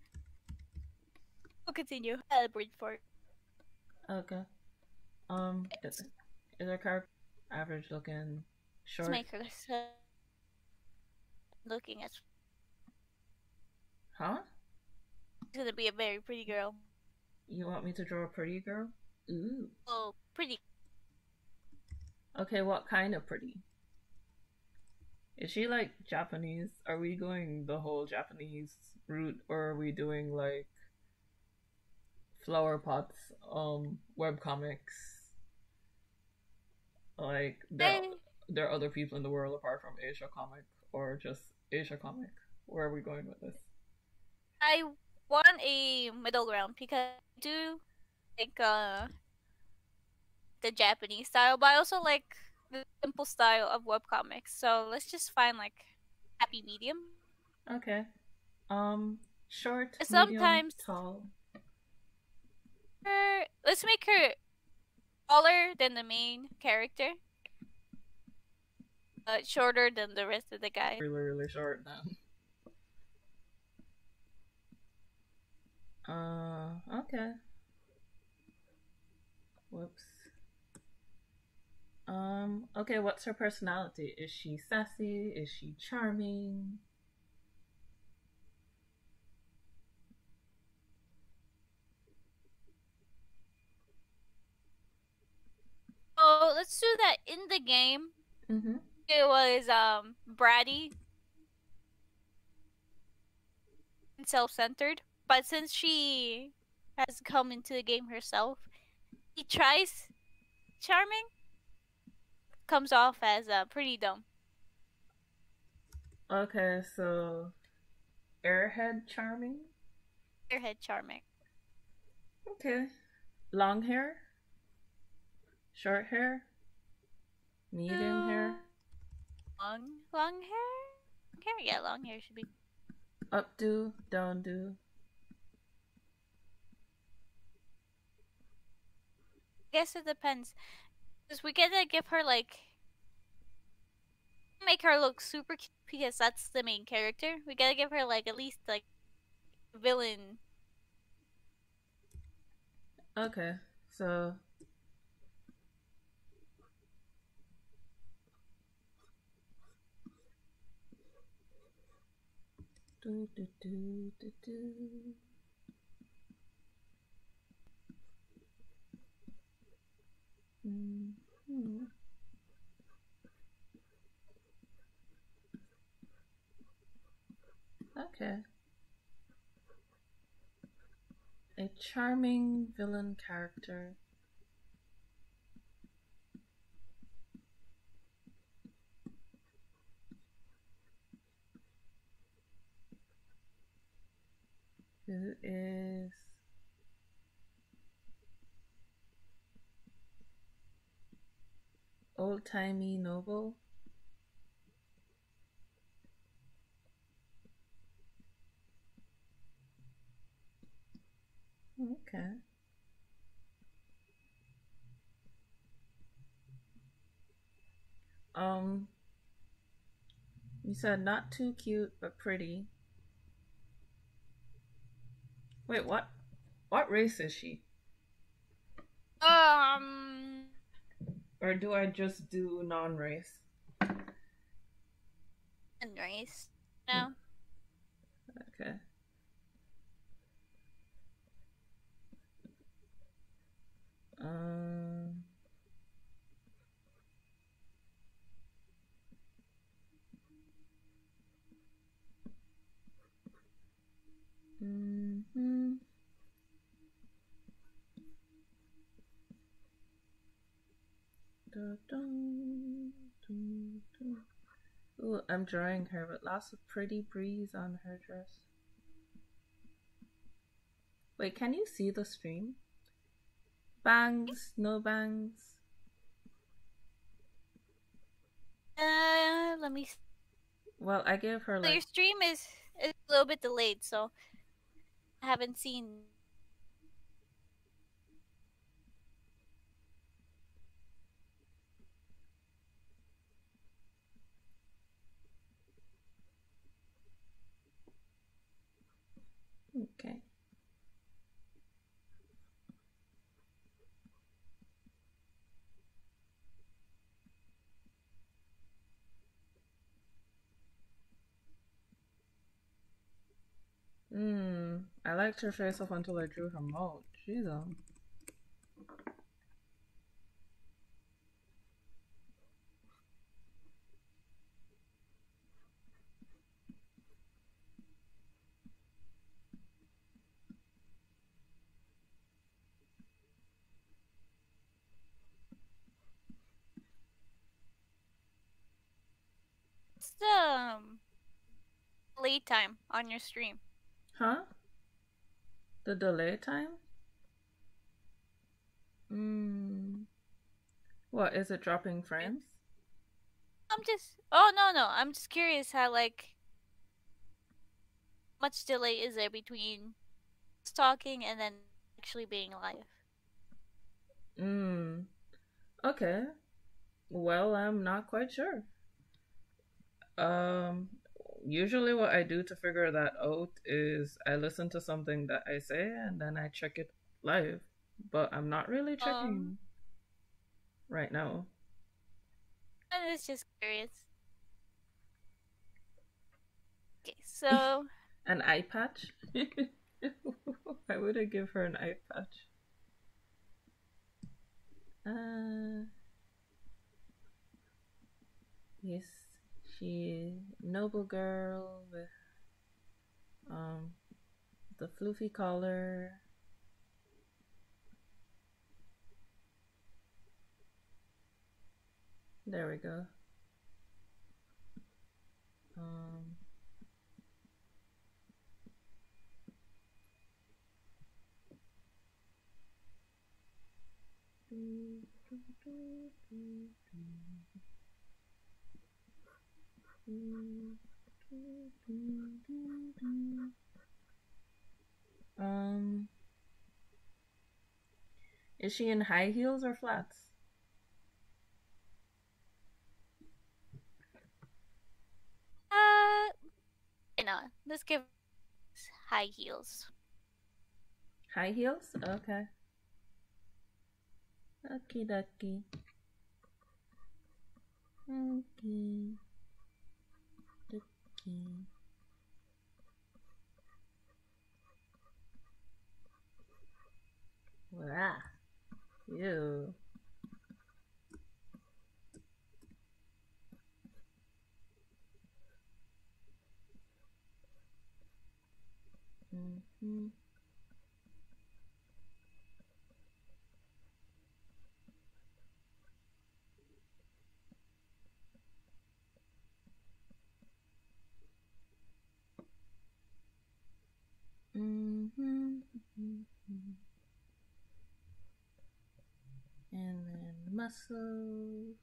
Speaker 1: We'll continue. I'll breathe for it.
Speaker 2: Okay. Is our character average looking,
Speaker 1: Let's
Speaker 2: short?
Speaker 1: make her looking at.
Speaker 2: Huh?
Speaker 1: She's gonna be a very pretty girl.
Speaker 2: You want me to draw a pretty girl? Ooh.
Speaker 1: Oh, pretty.
Speaker 2: Okay, what kind of pretty? Is she like Japanese? Are we going the whole Japanese route, or are we doing like flower pots, web comics? Like there are other people in the world apart from Asia comic, or just Asia comic. Where are we going with this?
Speaker 1: I want a middle ground because I do like the Japanese style, but I also like the simple style of webcomics. So let's just find like happy medium.
Speaker 2: Okay. Short, medium,
Speaker 1: Sometimes
Speaker 2: tall.
Speaker 1: let's make her taller than the main character, but shorter than the rest of the guys.
Speaker 2: Really, really short then. Okay. Whoops. Okay, what's her personality? Is she sassy? Is she charming?
Speaker 1: So let's do that in the game.
Speaker 2: Mm-hmm.
Speaker 1: It was bratty and self-centered, but since she has come into the game herself, he tries charming, comes off as pretty dumb.
Speaker 2: Okay, so airhead charming.
Speaker 1: Airhead charming.
Speaker 2: Okay. Long hair? Short hair? Medium hair?
Speaker 1: Long hair? Yeah, long hair should be.
Speaker 2: Updo? Downdo?
Speaker 1: I guess it depends. Because we gotta give her like make her look super cute because that's the main character. We gotta give her like at least like villain
Speaker 2: Okay, so do do do do do. Mm-hmm. Okay, a charming villain character. Who is old timey noble? Okay. Um, you said not too cute but pretty. Wait, what? What race is she?
Speaker 1: Um,
Speaker 2: Or do I just do non-race?
Speaker 1: nice.
Speaker 2: Hmm,
Speaker 1: No.
Speaker 2: okay. Um. Mm-hmm. Da, dun, dun, dun. Ooh, I'm drawing her with lots of pretty breeze on her dress. Wait, can you see the stream? Bangs, no bangs.
Speaker 1: Let me. See.
Speaker 2: Well, I gave her
Speaker 1: So your
Speaker 2: like.
Speaker 1: stream is a little bit delayed, so I haven't seen.
Speaker 2: Okay. I liked her face up until I drew her mouth. Jeez,
Speaker 1: What's the late time on your stream?
Speaker 2: Huh? The delay time? Hmm. What, is it dropping frames?
Speaker 1: I'm just. Oh no. I'm just curious how like much delay is there between talking and then actually being live?
Speaker 2: Hmm. Okay. Well, I'm not quite sure. Um, Usually what I do to figure that out is I listen to something that I say and then I check it live. But I'm not really
Speaker 1: Um,
Speaker 2: checking right now.
Speaker 1: I was just curious. Okay, so
Speaker 2: An eye patch? Why would I give her an eye patch? Uh, yes, she noble girl with um the floofy collar. There we go. Um, um, is she in high heels or flats?
Speaker 1: you know, let's give high heels.
Speaker 2: High heels? Okay. Okie dokie. Okie dokie. Wow. Ew. Mm-hmm. Mm-hmm. And then muscle.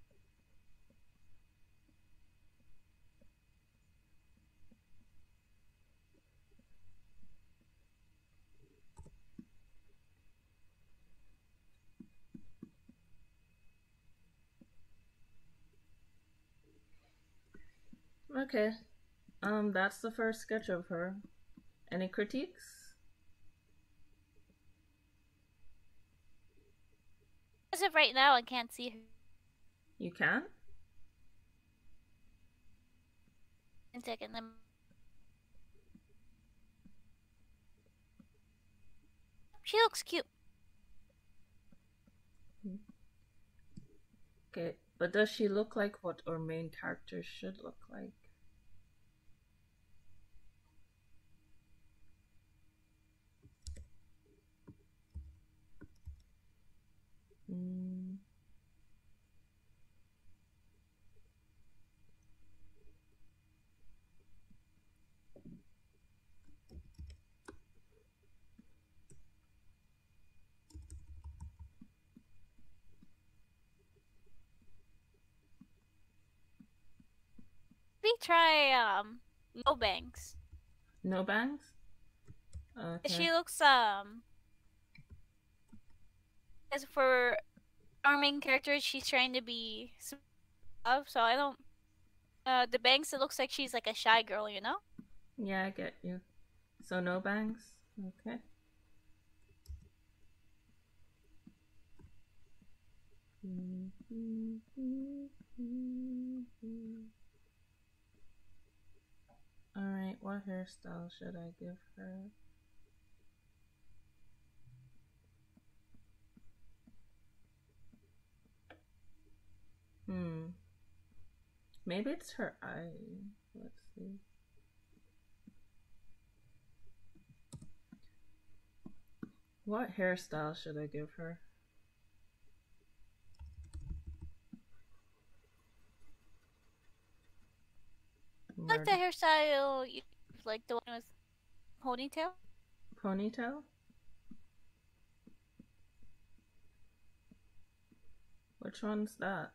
Speaker 2: Okay. That's the first sketch of her. Any critiques?
Speaker 1: As of right now, I can't see her.
Speaker 2: You can?
Speaker 1: In a second, she looks cute.
Speaker 2: Okay, but does she look like what our main character should look like? Mm.
Speaker 1: Maybe try no bangs.
Speaker 2: No bangs? Okay.
Speaker 1: She looks as for our main character, she's trying to be suave, so I don't. The bangs, it looks like she's like a shy girl, you know?
Speaker 2: Yeah, I get you. So no bangs? Okay. Alright, what hairstyle should I give her? Maybe it's her eye. Let's see. What hairstyle should I give her?
Speaker 1: I like the hairstyle, like the one with ponytail.
Speaker 2: Ponytail? Which one's that?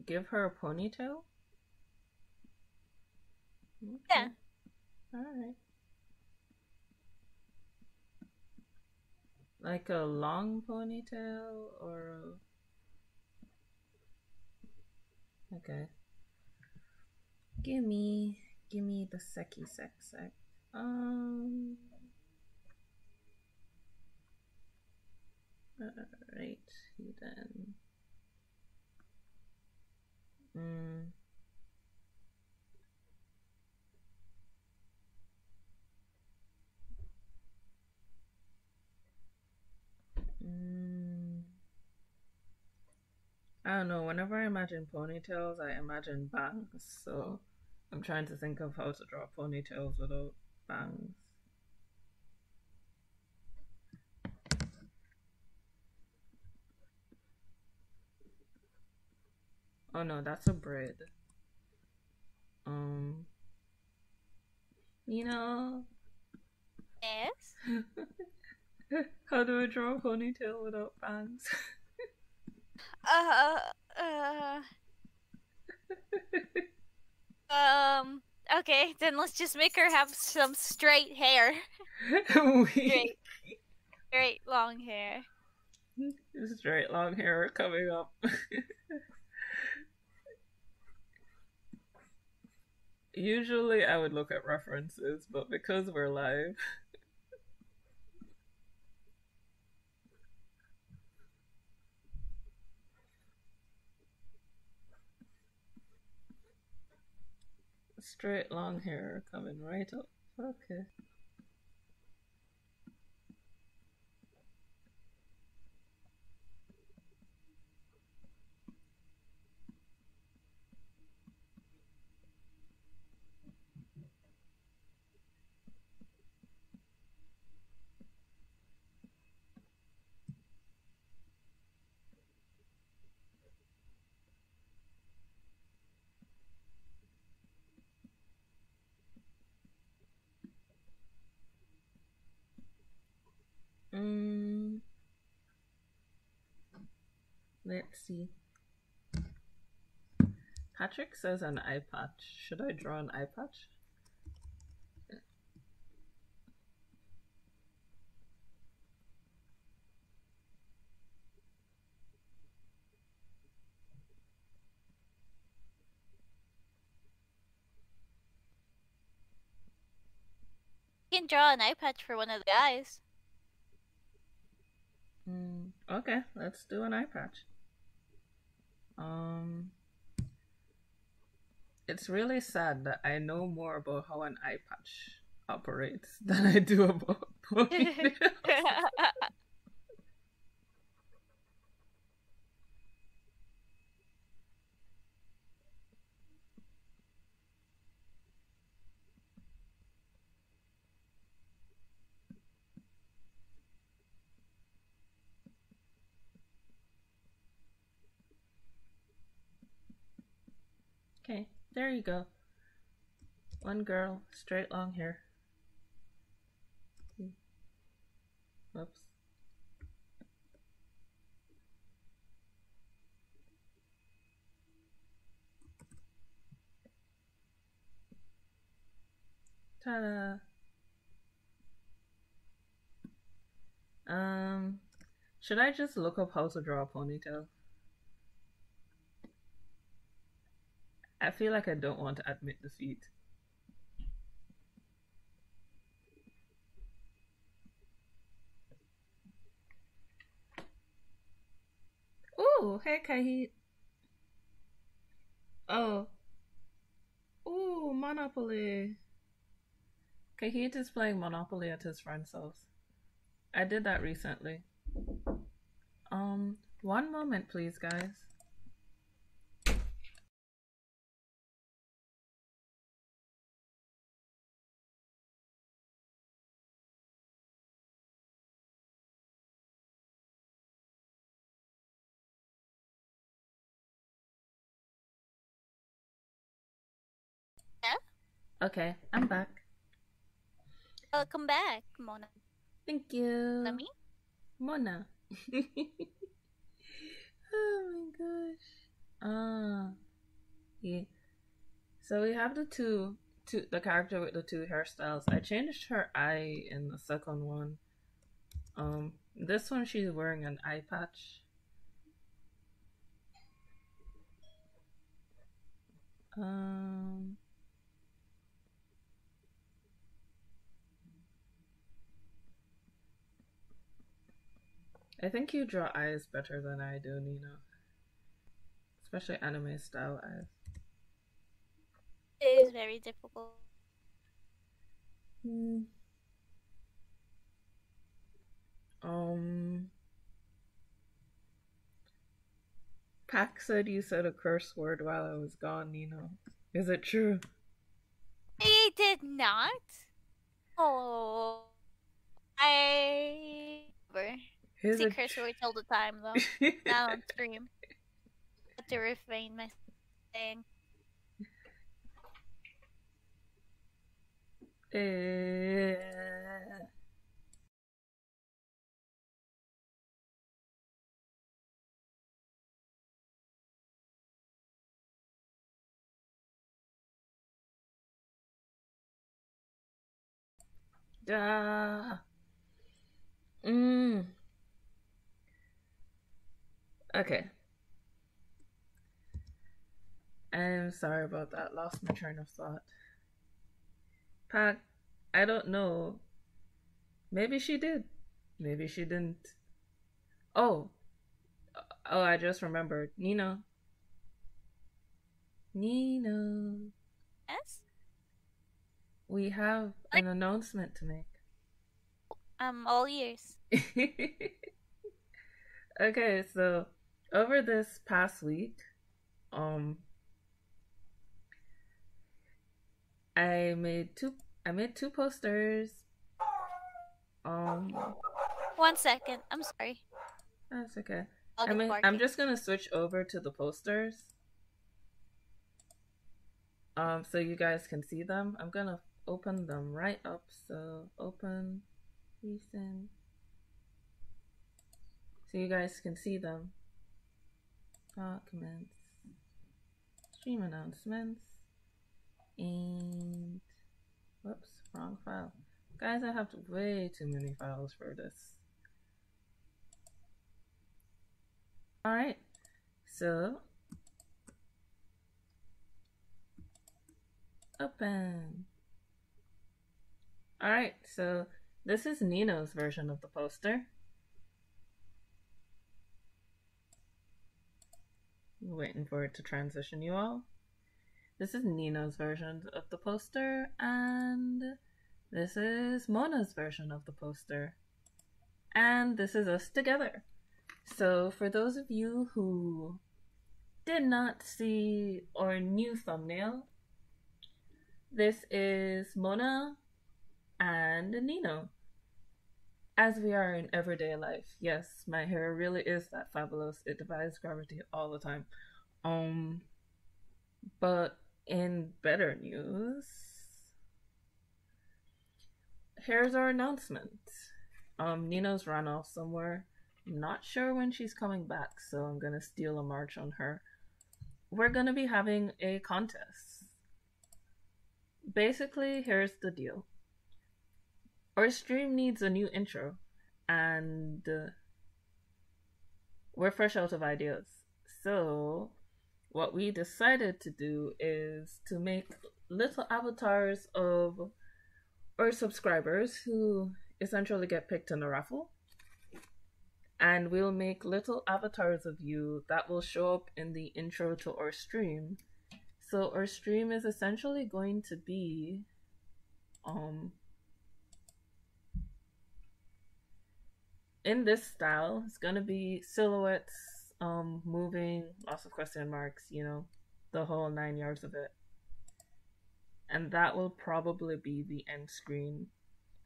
Speaker 2: Give her a ponytail? Okay.
Speaker 1: Yeah.
Speaker 2: Alright. Like a long ponytail or a... Okay. Gimme the secky sec. Alright, then. I don't know, whenever I imagine ponytails, I imagine bangs, so I'm trying to think of how to draw ponytails without bangs. Oh no, that's a braid. Neenoo?
Speaker 1: Yes.
Speaker 2: How do I draw a ponytail without bangs?
Speaker 1: Okay, then let's just make her have some straight hair. Straight long hair.
Speaker 2: Straight long hair coming up. Usually I would look at references, but because we're live, straight long hair coming right up. Okay. Mm, let's see. Patrick says an eye patch. Should I draw an eye patch?
Speaker 1: You can draw an eye patch for one of the guys.
Speaker 2: Okay, let's do an eye patch. It's really sad that I know more about how an eye patch operates than I do about ponytails. Okay, there you go. One girl, straight long hair. Whoops. Ta-da! Should I just look up how to draw a ponytail? I feel like I don't want to admit defeat. Ooh, hey Kahit. Oh. Ooh, Monopoly. Kahit is playing Monopoly at his friend's house. I did that recently. One moment please, guys.
Speaker 1: Yeah?
Speaker 2: Okay, I'm back.
Speaker 1: Welcome back, Mona.
Speaker 2: Thank you.
Speaker 1: Nami?
Speaker 2: Mona. Oh my gosh. Yeah. So we have the character with the two hairstyles. I changed her eye in the second one. This one she's wearing an eye patch. I think you draw eyes better than I do, Nina. Especially anime style eyes.
Speaker 1: It is very difficult.
Speaker 2: Pack said you said a curse word while I was gone, Nina. Is it true?
Speaker 1: I did not. Oh, I never
Speaker 2: Is
Speaker 1: see
Speaker 2: it
Speaker 1: curse words all the time though. Not on stream. Have to refrain my saying.
Speaker 2: Duh. Okay. I'm sorry about that. Lost my train of thought. Pack, I don't know. Maybe she did. Maybe she didn't. Oh, I just remembered. Neenoo,
Speaker 1: Yes?
Speaker 2: we have
Speaker 1: Like,
Speaker 2: an announcement to make.
Speaker 1: I'm all ears.
Speaker 2: Okay, so over this past week, um, I made two posters. Um,
Speaker 1: 1 second. I'm sorry.
Speaker 2: that's okay.
Speaker 1: Dog is
Speaker 2: I'm
Speaker 1: barking.
Speaker 2: just gonna switch over to the posters, so you guys can see them. I'm gonna open them right up. So open recent, so you guys can see them. Documents, stream announcements, and whoops, wrong file. Guys, I have way too many files for this. Alright, so open. Alright, so this is Neenoo's version of the poster. Waiting for it to transition, you all. This is Neenoo's version of the poster, and this is Mona's version of the poster. And this is us together. So for those of you who did not see our new thumbnail, this is Mona and Neenoo. As we are in everyday life. Yes, my hair really is that fabulous. It defies gravity all the time. But in better news, here's our announcement. Neenoo's run off somewhere. Not sure when she's coming back, so I'm gonna steal a march on her. We're gonna be having a contest. Basically, here's the deal. Our stream needs a new intro, and we're fresh out of ideas. So, what we decided to do is to make little avatars of our subscribers who essentially get picked in a raffle. And we'll make little avatars of you that will show up in the intro to our stream. So our stream is essentially going to be in this style. It's gonna be silhouettes, moving, lots of question marks, the whole 9 yards of it. And that will probably be the end screen.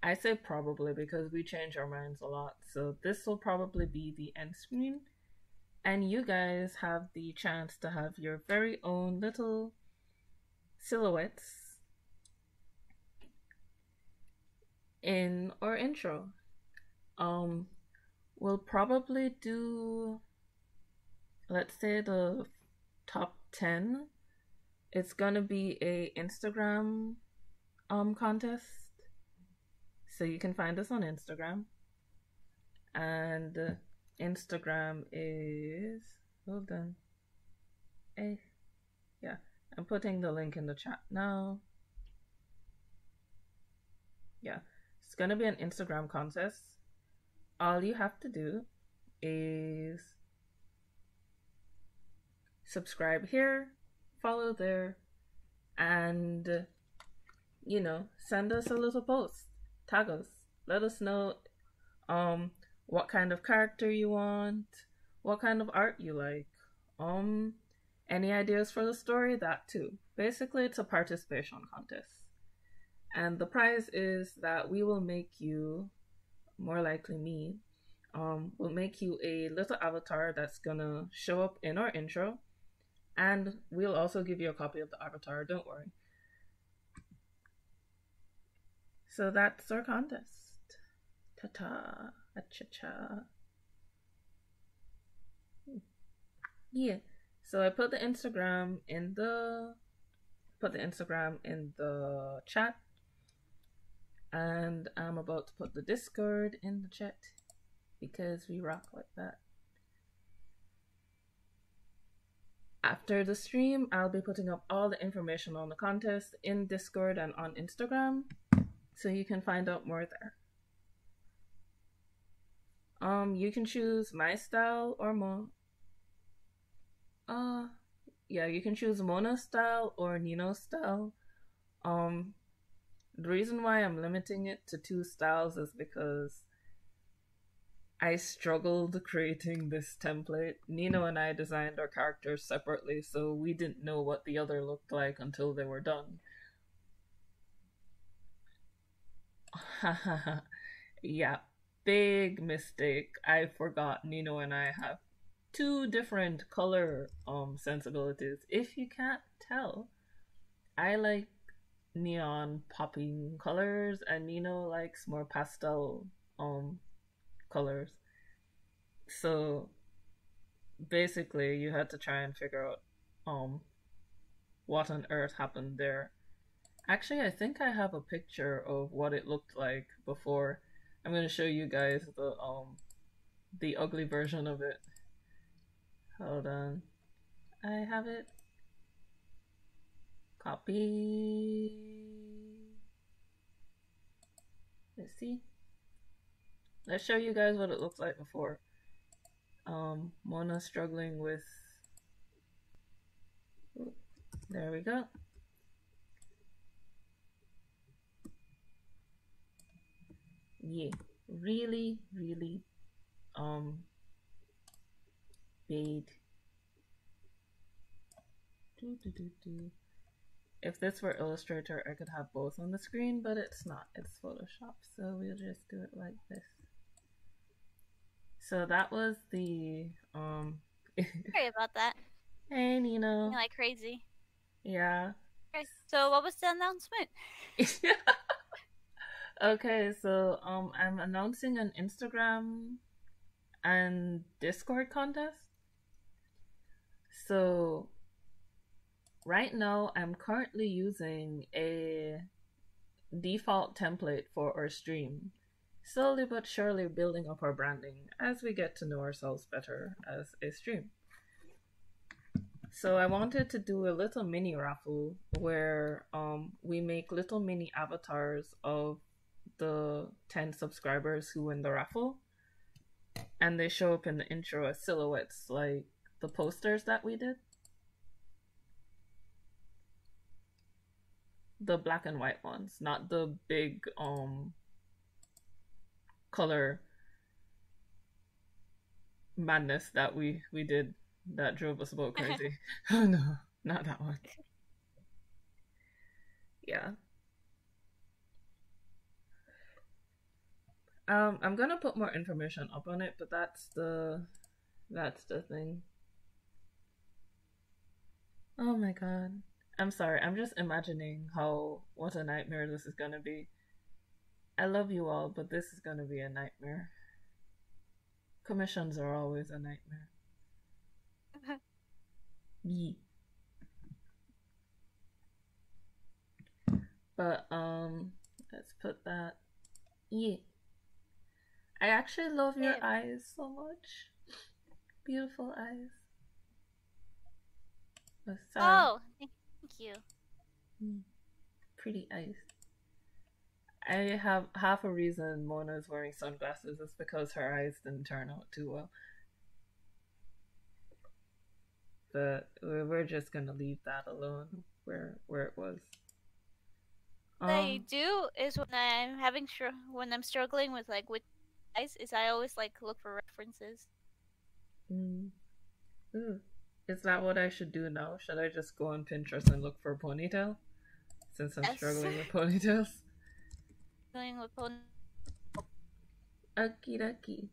Speaker 2: I say probably because we change our minds a lot. So this will probably be the end screen. And you guys have the chance to have your very own little silhouettes in our intro. We'll probably do, let's say, the top 10. It's gonna be a Instagram contest. So you can find us on Instagram. And Instagram is, hold on. Yeah, I'm putting the link in the chat now. Yeah, it's gonna be an Instagram contest. All you have to do is subscribe here, follow there, and send us a little post. Tag us. Let us know what kind of character you want, what kind of art you like, any ideas for the story, that too. Basically, it's a participation contest. And the prize is that we will make you, more likely me, we'll make you a little avatar that's gonna show up in our intro, and we'll also give you a copy of the avatar, don't worry. So that's our contest. Ta-ta, cha-cha. Yeah. So I put the Instagram in the chat, and I'm about to put the Discord in the chat because we rock like that. After the stream, I'll be putting up all the information on the contest in Discord and on Instagram, so you can find out more there. You can choose my style or you can choose Mona style or Neenoo style. The reason why I'm limiting it to 2 styles is because I struggled creating this template. Neenoo and I designed our characters separately, so we didn't know what the other looked like until they were done. Yeah, big mistake. I forgot Neenoo and I have 2 different color sensibilities. If you can't tell, I like neon popping colors and Neenoo likes more pastel colors. So basically you had to try and figure out what on earth happened there. Actually, I think I have a picture of what it looked like before. I'm going to show you guys the ugly version of it. Hold on. I have it. Copy. Let's see. Let's show you guys what it looks like before. Mona struggling with... There we go. Yeah, really, really, bad. If this were Illustrator, I could have both on the screen, but it's not. It's Photoshop, so we'll just do it like this. So that was the
Speaker 1: Sorry about that.
Speaker 2: Hey, Neenoo.
Speaker 1: Like crazy.
Speaker 2: Yeah.
Speaker 1: Okay, so what was the announcement?
Speaker 2: Okay, so I'm announcing an Instagram and Discord contest. So right now I'm currently using a default template for our stream, slowly but surely building up our branding as we get to know ourselves better as a stream. So I wanted to do a little mini raffle where we make little mini avatars of the 10 subscribers who win the raffle, and they show up in the intro as silhouettes like the posters that we did, the black and white ones, not the big color madness that we did that drove us about crazy. Oh no, not that one. Yeah. I'm gonna put more information up on it, but that's the thing. Oh my god. I'm sorry, I'm just imagining what a nightmare this is gonna be. I love you all, but this is gonna be a nightmare. Commissions are always a nightmare. Yee. But let's put that. Yeah. I actually love your eyes so much. Beautiful eyes.
Speaker 1: Oh, thank you.
Speaker 2: Pretty eyes. I have half a reason Mona's wearing sunglasses is because her eyes didn't turn out too well. But we're just gonna leave that alone where it was.
Speaker 1: What I do is when I'm struggling with with eyes, is I always look for references.
Speaker 2: Ooh. Is that what I should do now? Should I just go on Pinterest and look for a ponytail? Since I'm struggling with ponytails? Okie dokie.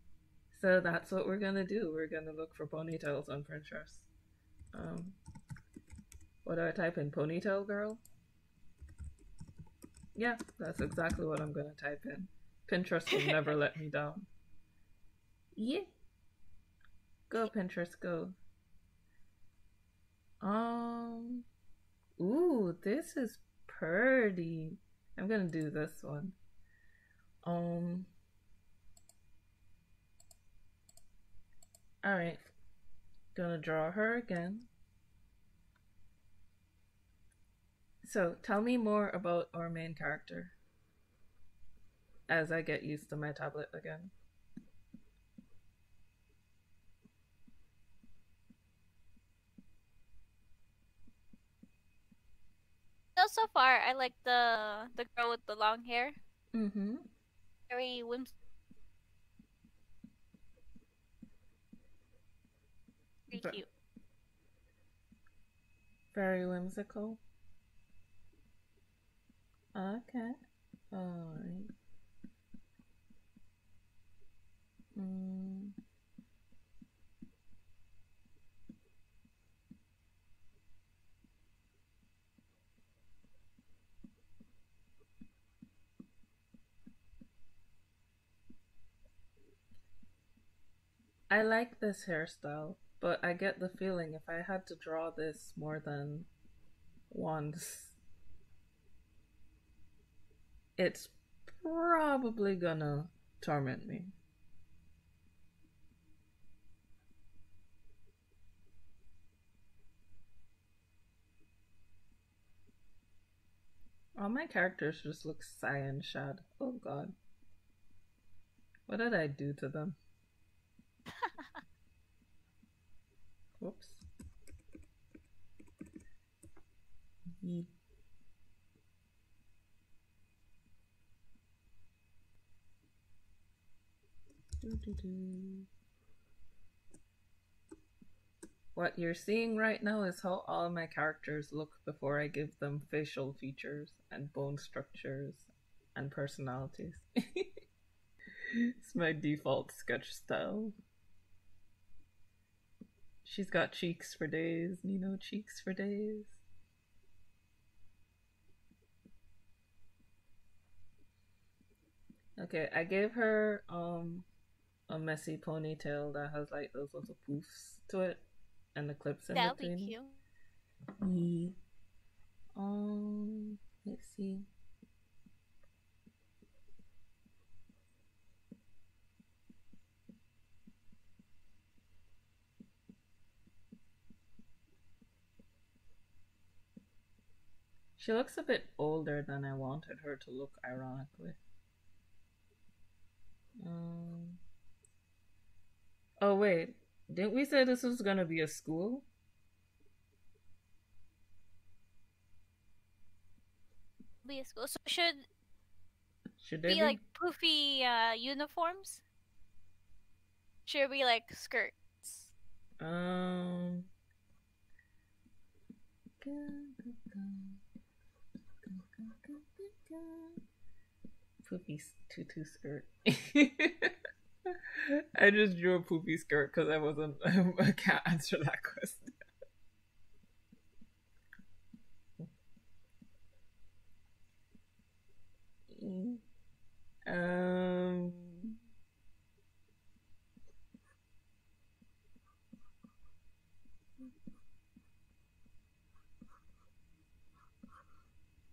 Speaker 2: So that's what we're gonna do. We're gonna look for ponytails on Pinterest. What do I type in? Ponytail girl? Yeah, that's exactly what I'm gonna type in. Pinterest will never let me down. Yeah. Go Pinterest, go. Ooh, this is pretty. I'm gonna do this one. Alright. Gonna draw her again. So tell me more about our main character as I get used to my tablet again.
Speaker 1: So far, I like the girl with the long hair.
Speaker 2: Mm-hmm.
Speaker 1: Very whimsical, very
Speaker 2: V-
Speaker 1: cute.
Speaker 2: very whimsical. Okay. Alright. Mm. I like this hairstyle, but I get the feeling if I had to draw this more than once, it's probably gonna torment me. All my characters just look cyan shad. Oh god. What did I do to them? Whoops. Yeet. Doo-doo-doo. What you're seeing right now is how all my characters look before I give them facial features and bone structures and personalities. It's my default sketch style. She's got cheeks for days, Neenoo cheeks for days. Okay, I gave her a messy ponytail that has like those little poofs to it and the clips in
Speaker 1: That'll be
Speaker 2: between.
Speaker 1: cute.
Speaker 2: Yeah. Let's see. She looks a bit older than I wanted her to look, ironically. Um. Oh wait, didn't we say this was gonna be a school?
Speaker 1: Be a school. So should
Speaker 2: Should they
Speaker 1: be like
Speaker 2: be?
Speaker 1: poofy uniforms. Should be like skirts.
Speaker 2: Um. Poopy tutu skirt. I just drew a poopy skirt because I wasn't. I can't answer that question. Um.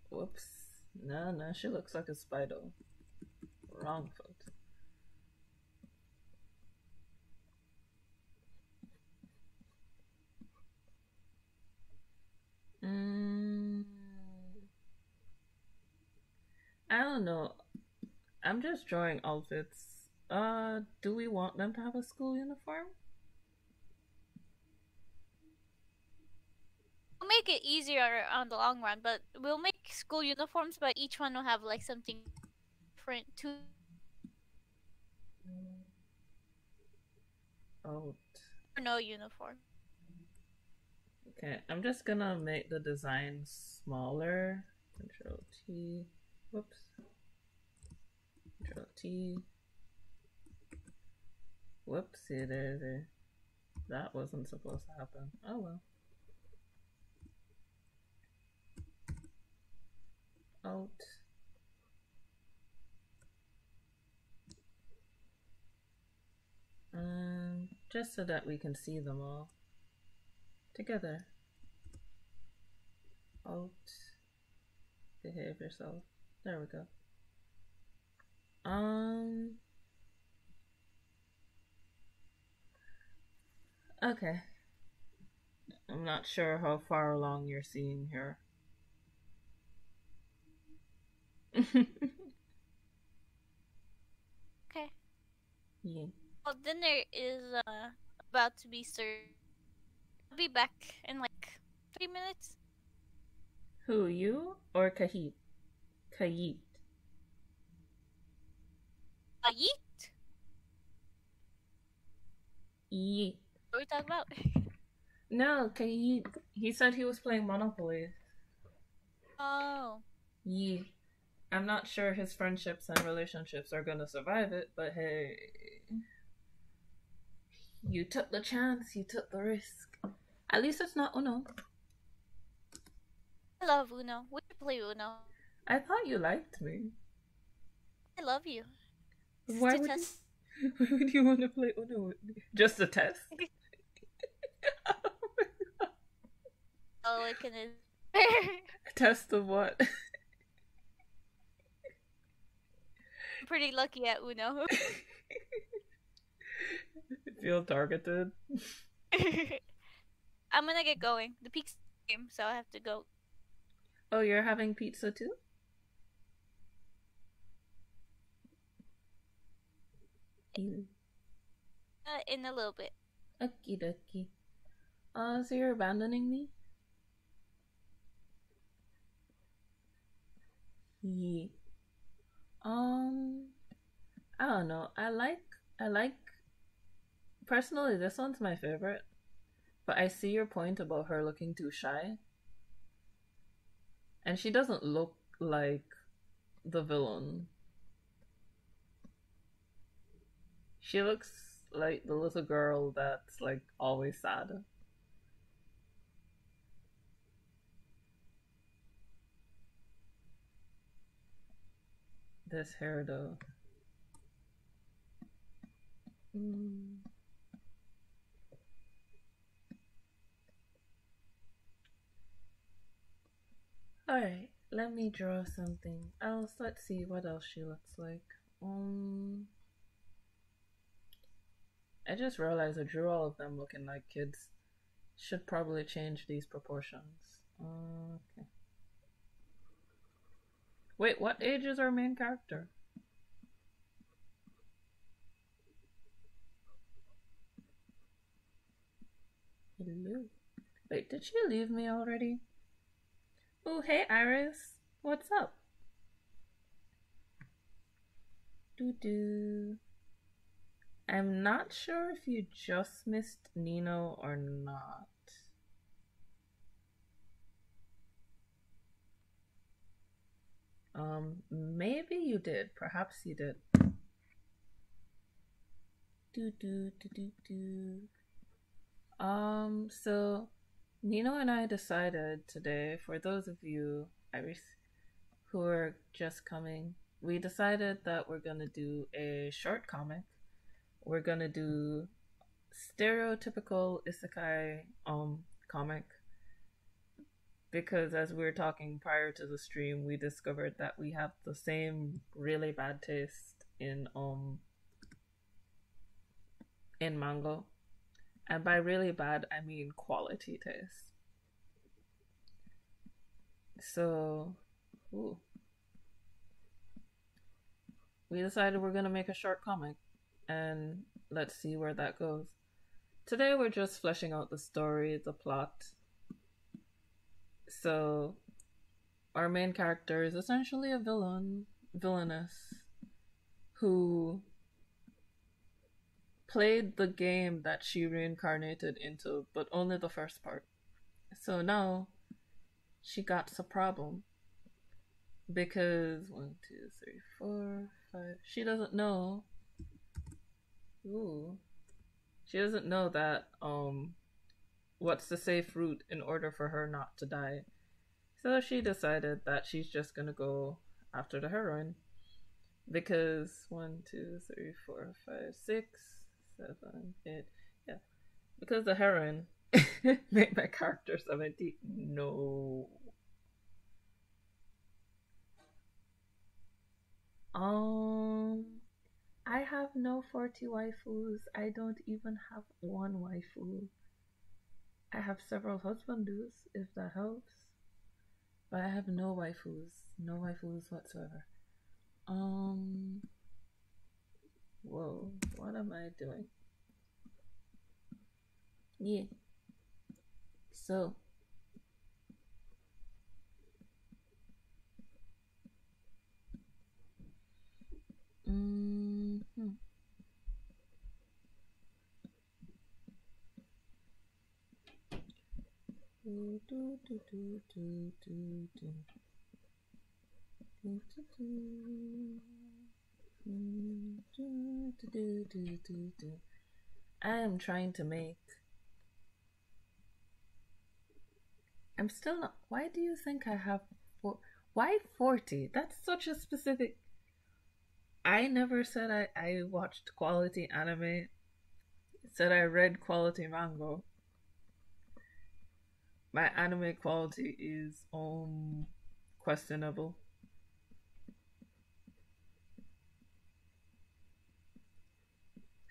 Speaker 2: Whoops. No, no, she looks like a spider. Wrong foot. Mm, I don't know. I'm just drawing outfits. Do we want them to have a school uniform?
Speaker 1: We'll make it easier on the long run, but we'll make school uniforms, but each one will have like something different to
Speaker 2: Oh,
Speaker 1: or no uniform.
Speaker 2: okay. I'm just gonna make the design smaller. Control T. Whoops. Control T. Whoopsie daisy. That wasn't supposed to happen. Oh well. Alt. Just so that we can see them all together. Alt. Behave yourself. There we go. Okay. I'm not sure how far along you're seeing here.
Speaker 1: Okay.
Speaker 2: Yeah.
Speaker 1: Well, dinner is about to be served. I'll be back in like 3 minutes.
Speaker 2: Who, you or Kahit? Kayit.
Speaker 1: Yeet.
Speaker 2: Yeet.
Speaker 1: What are we talking about?
Speaker 2: No, Kayit. He said he was playing Monopoly.
Speaker 1: Oh.
Speaker 2: Yeet. I'm not sure his friendships and relationships are gonna survive it, but hey, you took the chance, you took the risk. At least it's not Uno.
Speaker 1: I love Uno. We should play Uno.
Speaker 2: I thought you liked me.
Speaker 1: I love you. This is
Speaker 2: Why
Speaker 1: to
Speaker 2: would you?
Speaker 1: test.
Speaker 2: Why would you want to play Uno with me? Just a test.
Speaker 1: Oh, it can.
Speaker 2: A test of what?
Speaker 1: I'm pretty lucky at Uno.
Speaker 2: Feel targeted.
Speaker 1: I'm gonna get going. The peak's game, so I have to go.
Speaker 2: Oh, you're having pizza too? Ew.
Speaker 1: In a little bit.
Speaker 2: Okie dokie. So you're abandoning me? Yeah. I don't know. I like personally this one's my favorite. But I see your point about her looking too shy. And she doesn't look like the villain. She looks like the little girl that's like always sad. This hair though. Mm. Alright, let me draw something else. Let's see what else she looks like. I just realized I drew all of them looking like kids. Should probably change these proportions. Okay. Wait, what age is our main character? Hello. Wait, did she leave me already? Oh, hey Iris. What's up? Doo. I'm not sure if you just missed Neenoo or not. Maybe you did. Perhaps you did. Do. So Neenoo and I decided today, for those of you, Iris, who are just coming, we decided that we're gonna do a short comic. We're gonna do stereotypical isekai comic, because as we were talking prior to the stream, we discovered that we have the same really bad taste in manga. And by really bad, I mean quality taste. So, ooh. We decided we're gonna make a short comic, and let's see where that goes. Today we're just fleshing out the story, the plot. So, our main character is essentially a villainess, who played the game that she reincarnated into, but only the first part. So now she got a problem because 1, 2, 3, 4, 5. She doesn't know. Ooh, she doesn't know that what's the safe route in order for her not to die. So she decided that she's just gonna go after the heroine because 1, 2, 3, 4, 5, 6, 7, 8. Yeah, because the heroine made my character 70. No. I have no 40 waifus. I don't even have one waifu. I have several husbandus, if that helps. But I have no waifus. No waifus whatsoever. Um. Whoa. What am I doing? Yeah. So. Mm-hmm. Do, do, do, do, do, do, do. Do, do, do. Do, do, do, do, do. I am trying to make. I'm still not. Why do you think I have why 40? That's such a specific. I never said I watched quality anime. Said I read quality manga. My anime quality is questionable.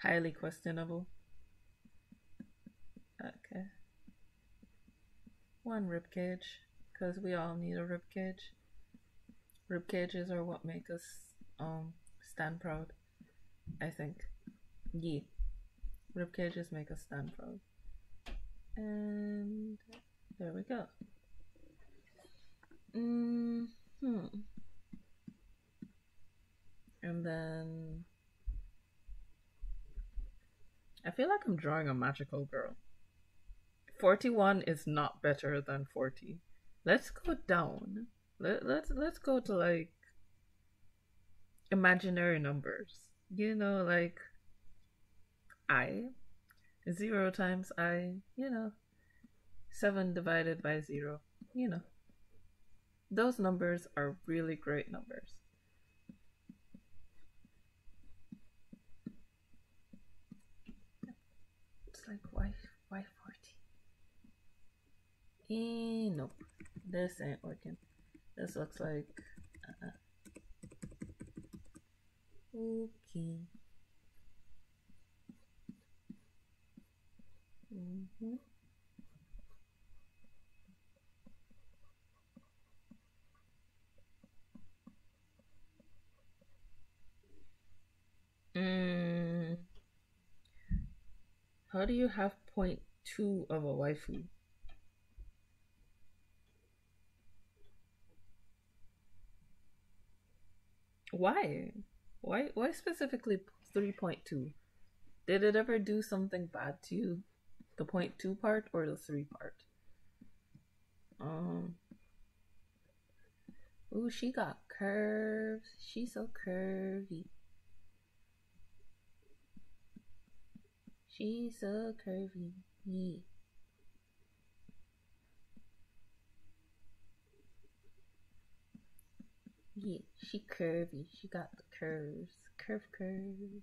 Speaker 2: Highly questionable. Okay. One ribcage, because we all need a ribcage. Ribcages are what make us stand proud, I think. Yeah. Ribcages make us stand proud. And there we go. And then I feel like I'm drawing a magical girl. 41 is not better than 40. Let's go down. Let's go to like imaginary numbers. You know, like I. 0 times I, 7 divided by 0. Those numbers are really great numbers. It's like, why 40? Nope. This ain't working. This looks like, okay. How do you have 0.2 of a waifu? Why? Why specifically 3.2? Did it ever do something bad to you? The 0.2 part or the 3 part? Ooh, she got curves. She's so curvy. She's so curvy. Yeah. Yeah, she curvy. She got the curves. Curves.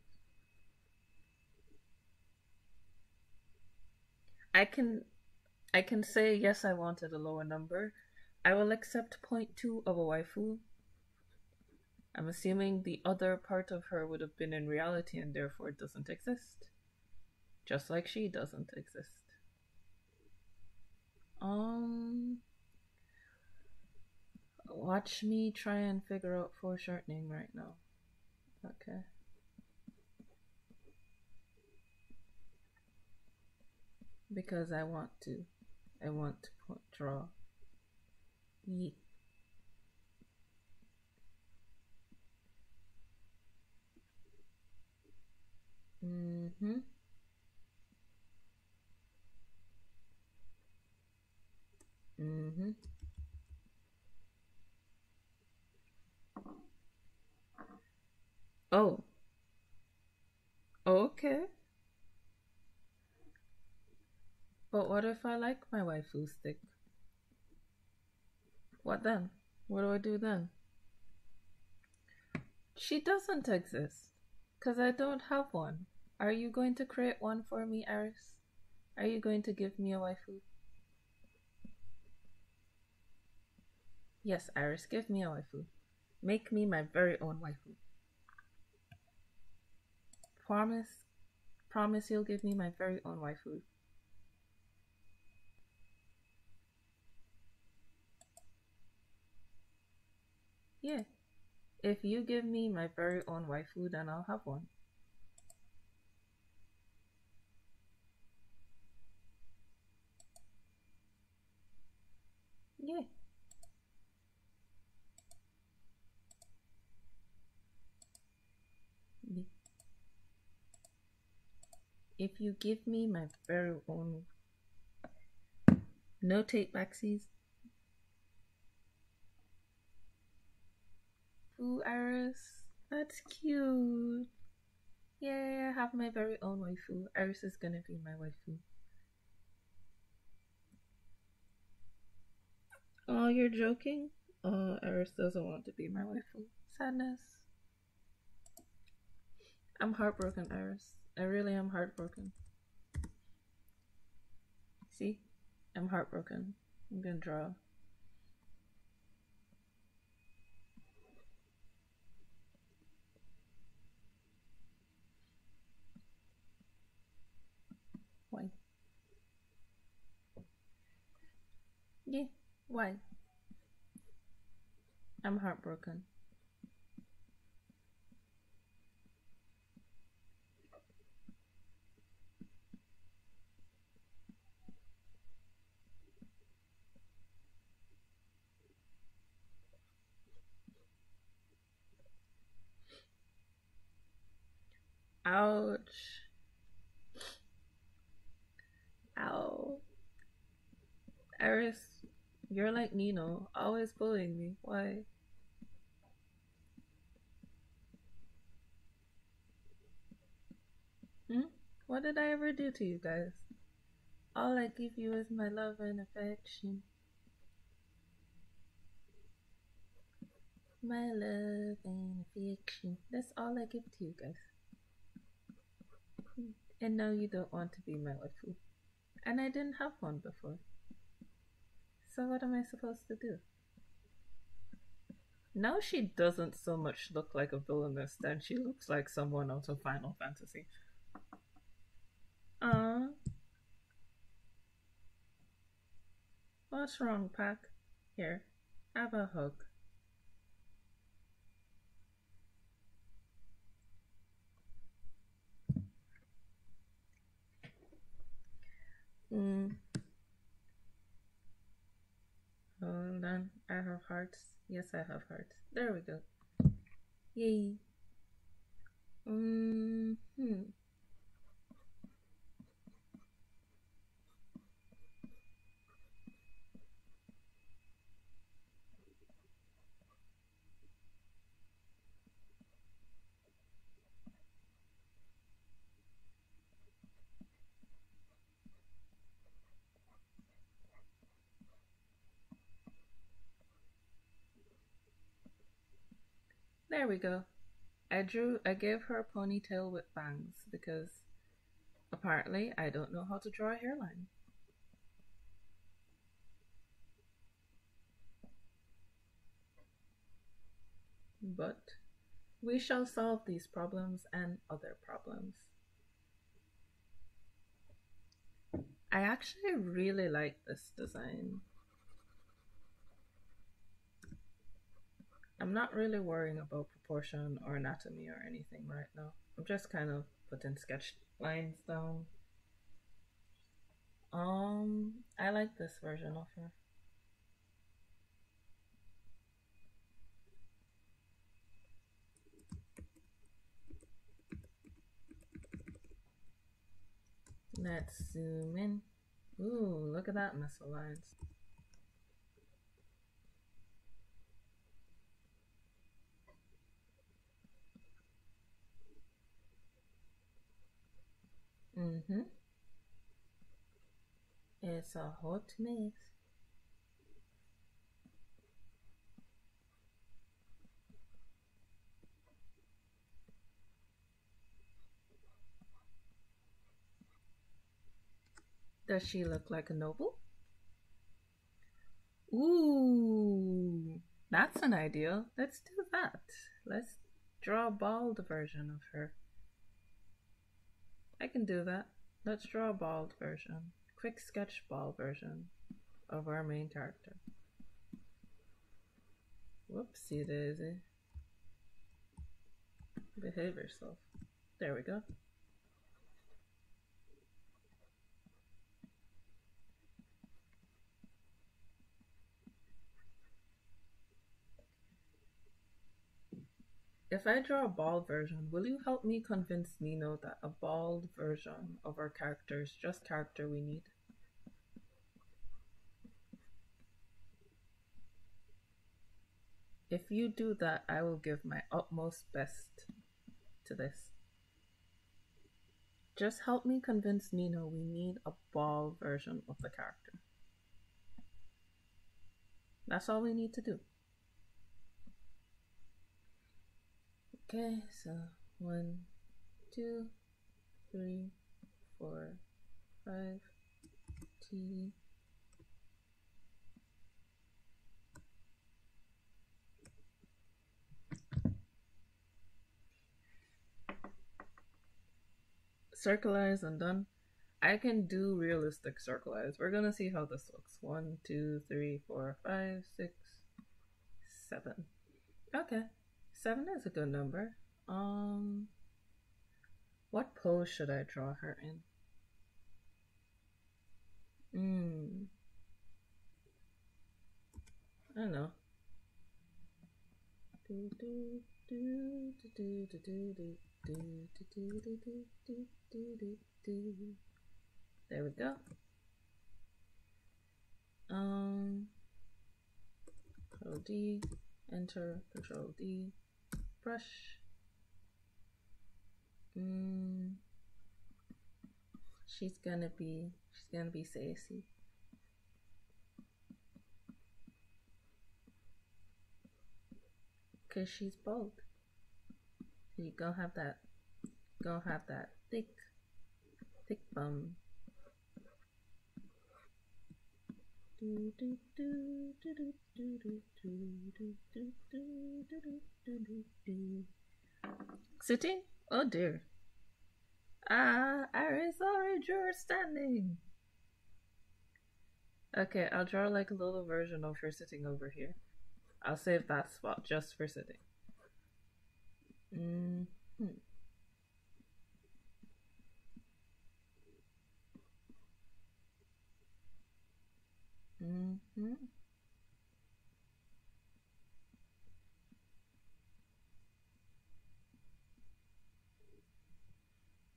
Speaker 2: I can say yes, I wanted a lower number. I will accept 0.2 of a waifu. I'm assuming the other part of her would have been in reality and therefore it doesn't exist. Just like she doesn't exist. Watch me try and figure out foreshortening right now. Okay. Because I want to draw. Yeet. Mm-hmm. Mm-hmm. Oh. Okay. But what if I like my waifu stick? What then? What do I do then? She doesn't exist. Because I don't have one. Are you going to create one for me, Aris? Are you going to give me a waifu? Yes, Iris, give me a waifu. Make me my very own waifu. Promise you'll give me my very own waifu. Yeah. If you give me my very own waifu, then I'll have one. Yeah. If you give me my very own, no take backsies. Ooh, Iris, that's cute. Yeah, I have my very own waifu. Iris is gonna be my waifu. Oh, you're joking? Oh, Iris doesn't want to be my waifu. Sadness. I'm heartbroken, Iris. I really am heartbroken. See? I'm heartbroken. I'm gonna draw. Why? Yeah, why? I'm heartbroken. Ouch. Ow. Eris, you're like Neenoo, always bullying me. Why? Hmm? What did I ever do to you guys? All I give you is my love and affection. My love and affection. That's all I give to you guys. And now you don't want to be my waifu. And I didn't have one before. So what am I supposed to do? Now she doesn't so much look like a villainess than she looks like someone out of Final Fantasy. What's wrong, Pack? Here, have a hug. Hold on, I have hearts. Yes, I have hearts. There we go. Yay. There we go. I gave her a ponytail with bangs because apparently I don't know how to draw a hairline. But we shall solve these problems and other problems. I actually really like this design. I'm not really worrying about proportion or anatomy or anything right now. I'm just kind of putting sketch lines down. I like this version of her. Let's zoom in. Ooh, look at that missile lines. It's a hot mess. Does she look like a noble? Ooh, that's an idea. Let's do that. Let's draw a bald version of her. I can do that. Let's draw a bald version. Quick sketch bald version of our main character. Whoopsie daisy. Behave yourself. There we go. If I draw a bald version, will you help me convince Neenoo that a bald version of our character is just character we need? If you do that, I will give my utmost best to this. Just help me convince Neenoo we need a bald version of the character. That's all we need to do. Okay, so 1, 2, 3, 4, 5, T. Circle eyes and done. I can do realistic circle eyes. We're gonna see how this looks. 1, 2, 3, 4, 5, 6, 7. Okay, 7 is a good number. What pose should I draw her in? I don't know. There we go. Control D, enter, Control D, brush. She's gonna be sassy. Cause she's bald. You gonna have that thick bum. Sitting? Oh dear. Iris already drew her standing. Okay, I'll draw like a little version of her sitting over here. I'll save that spot just for sitting.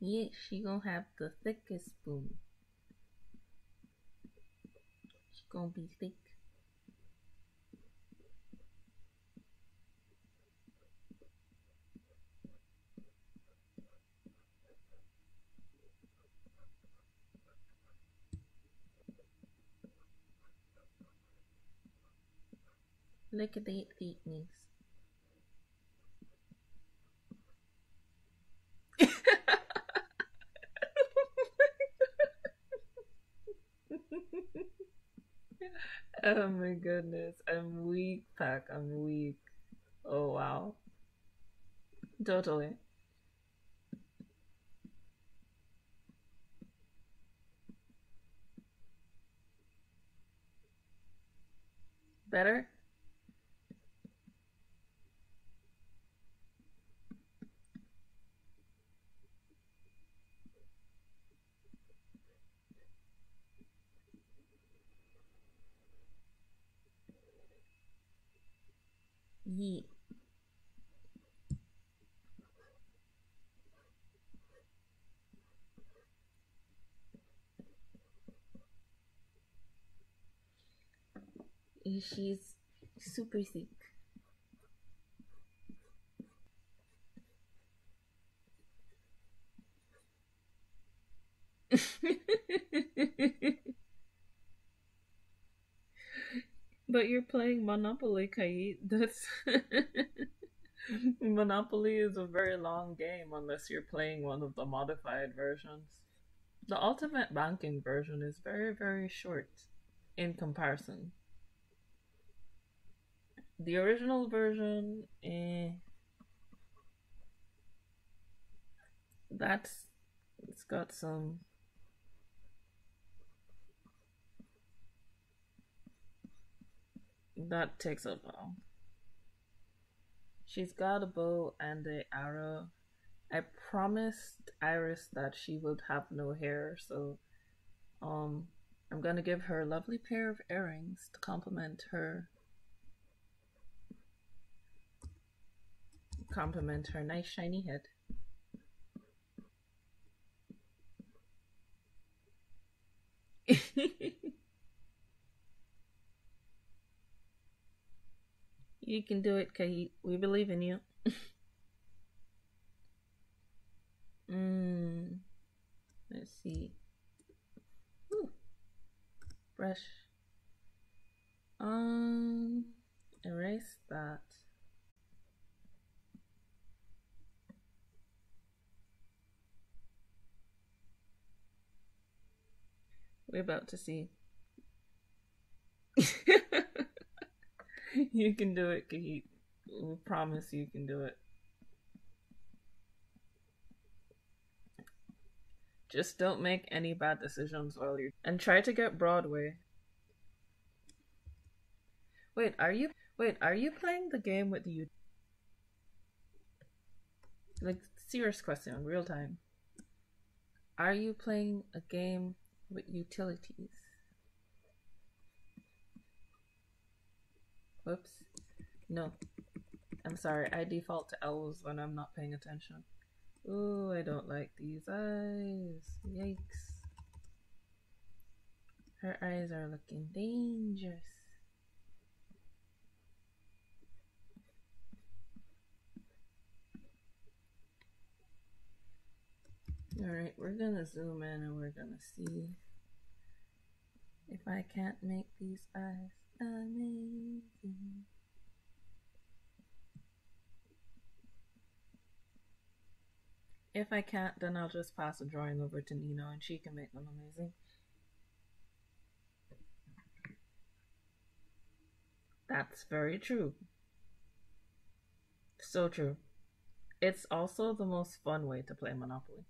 Speaker 2: Yeah, she gonna have the thickest spoon. She gonna be thick. Look at that thickness. Oh my goodness, I'm weak, Pack. I'm weak. Oh wow. Totally. Better? Yeah. She's super sick. But you're playing Monopoly, Kait. That's Monopoly is a very long game unless you're playing one of the modified versions. The ultimate banking version is very, very short in comparison. The original version, it's got some. That takes a while. She's got a bow and a arrow. I promised Iris that she would have no hair, so um I'm gonna give her a lovely pair of earrings to complement her nice shiny head. You can do it, Kahit. We believe in you. Let's see. Ooh, brush. Erase that. We're about to see. You can do it, Kahit. We promise you can do it. Just don't make any bad decisions while you're and try to get Broadway. Wait, are you playing the game with the like serious question, real time? Are you playing a game with utilities? Whoops. No. I'm sorry, I default to L's when I'm not paying attention. Ooh, I don't like these eyes. Yikes. Her eyes are looking dangerous. Alright, we're gonna zoom in and we're gonna see if I can't make these eyes amazing. If I can't, then I'll just pass the drawing over to Neenoo and she can make them amazing. That's very true. So true. It's also the most fun way to play Monopoly.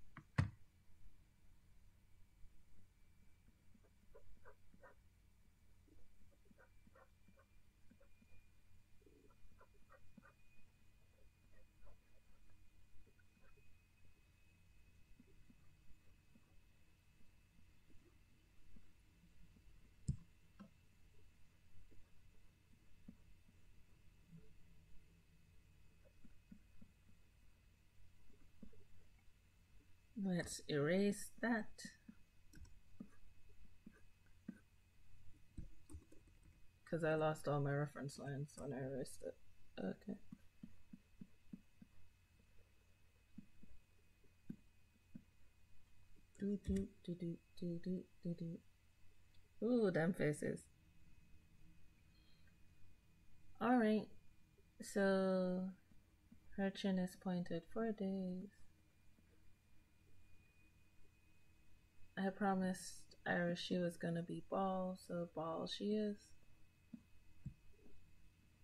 Speaker 2: Let's erase that. Because I lost all my reference lines when I erased it. Okay. Ooh, them faces. Alright. So her chin is pointed for days. I promised Iris she was gonna be ball, so ball she is.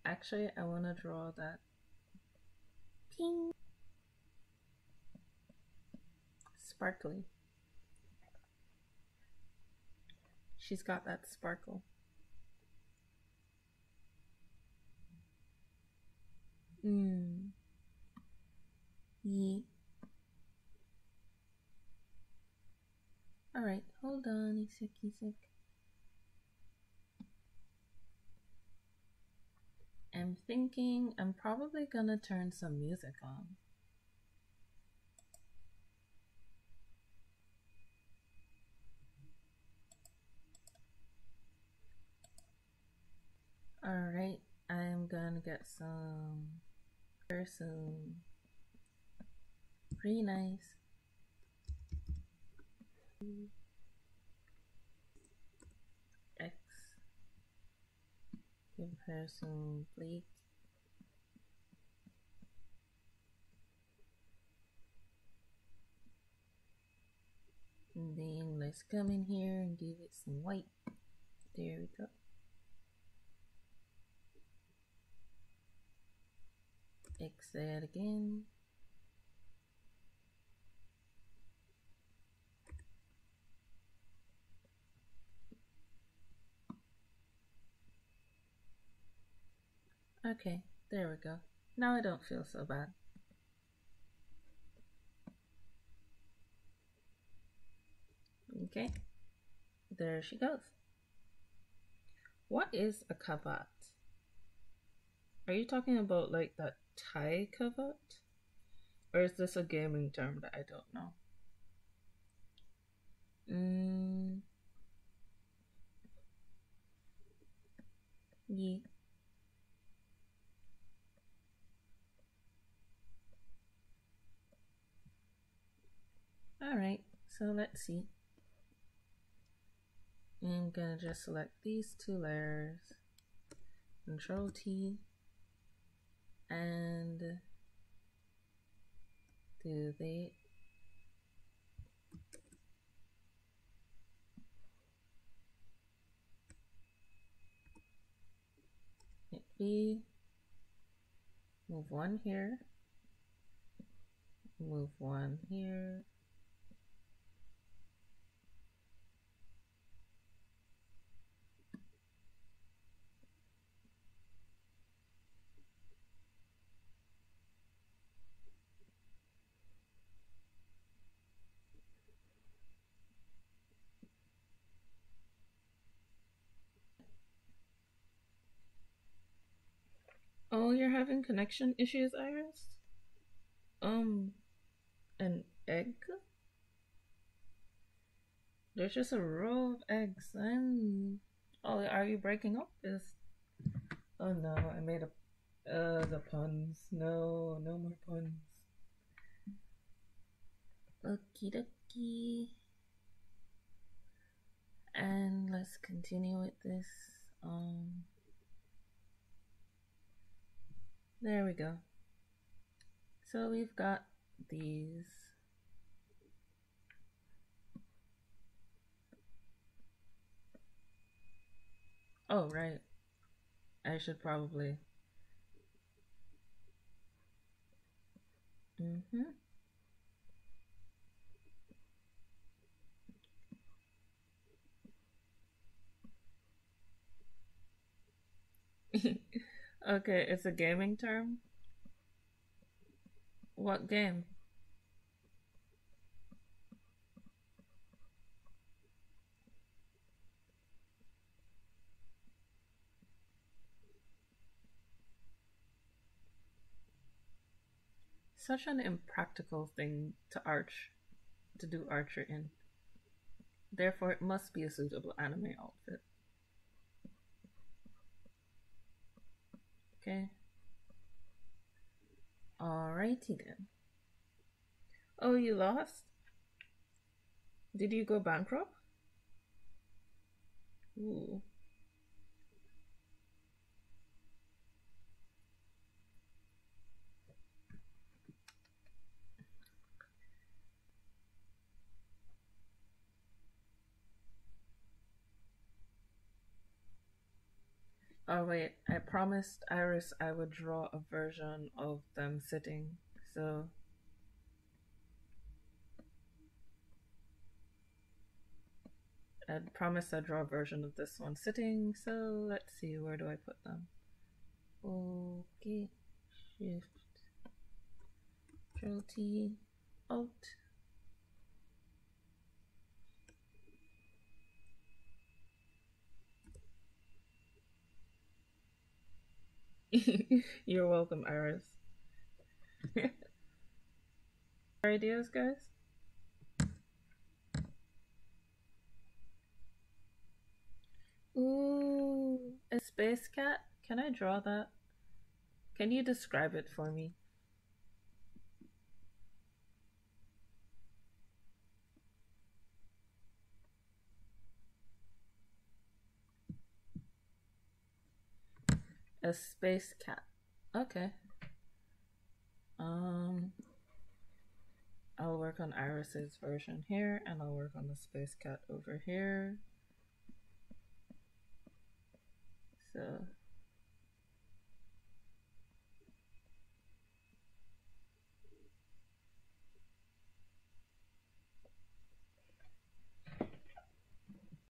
Speaker 2: Actually, I wanna draw that ping sparkly. She's got that sparkle. Yeah. Alright, hold on a sec. I'm thinking I'm probably gonna turn some music on. Alright, I'm gonna get some pretty nice. X. Give her some bleak. And then let's come in here and give it some white. There we go. X that again. Okay, there we go. Now I don't feel so bad. Okay, there she goes. What is a kavat? Are you talking about like that Thai kavat? Or is this a gaming term that I don't know? Yeah. Alright, so let's see. I'm gonna just select these two layers, Control T, and do the hit B, move one here, move one here. Oh, you're having connection issues, Iris? An egg? There's just a row of eggs. Oh, are you breaking up? Oh no, I made a. The puns. No, no more puns. Okie dokie. And let's continue with this. There we go. So we've got these. Oh, right. I should probably. Okay, it's a gaming term. What game? Such an impractical thing to do archer in. Therefore, it must be a suitable anime outfit. Okay. Alrighty then. Oh, you lost? Did you go bankrupt? Ooh. Oh wait, I promised Iris I would draw a version of them sitting, so I promised I'd draw a version of this one sitting, so let's see, where do I put them? Okay, Shift, Control T, Alt. You're welcome, Iris. Ideas, guys? Ooh, a space cat? Can I draw that? Can you describe it for me? A space cat. Okay. I'll work on Iris's version here, and I'll work on the space cat over here. So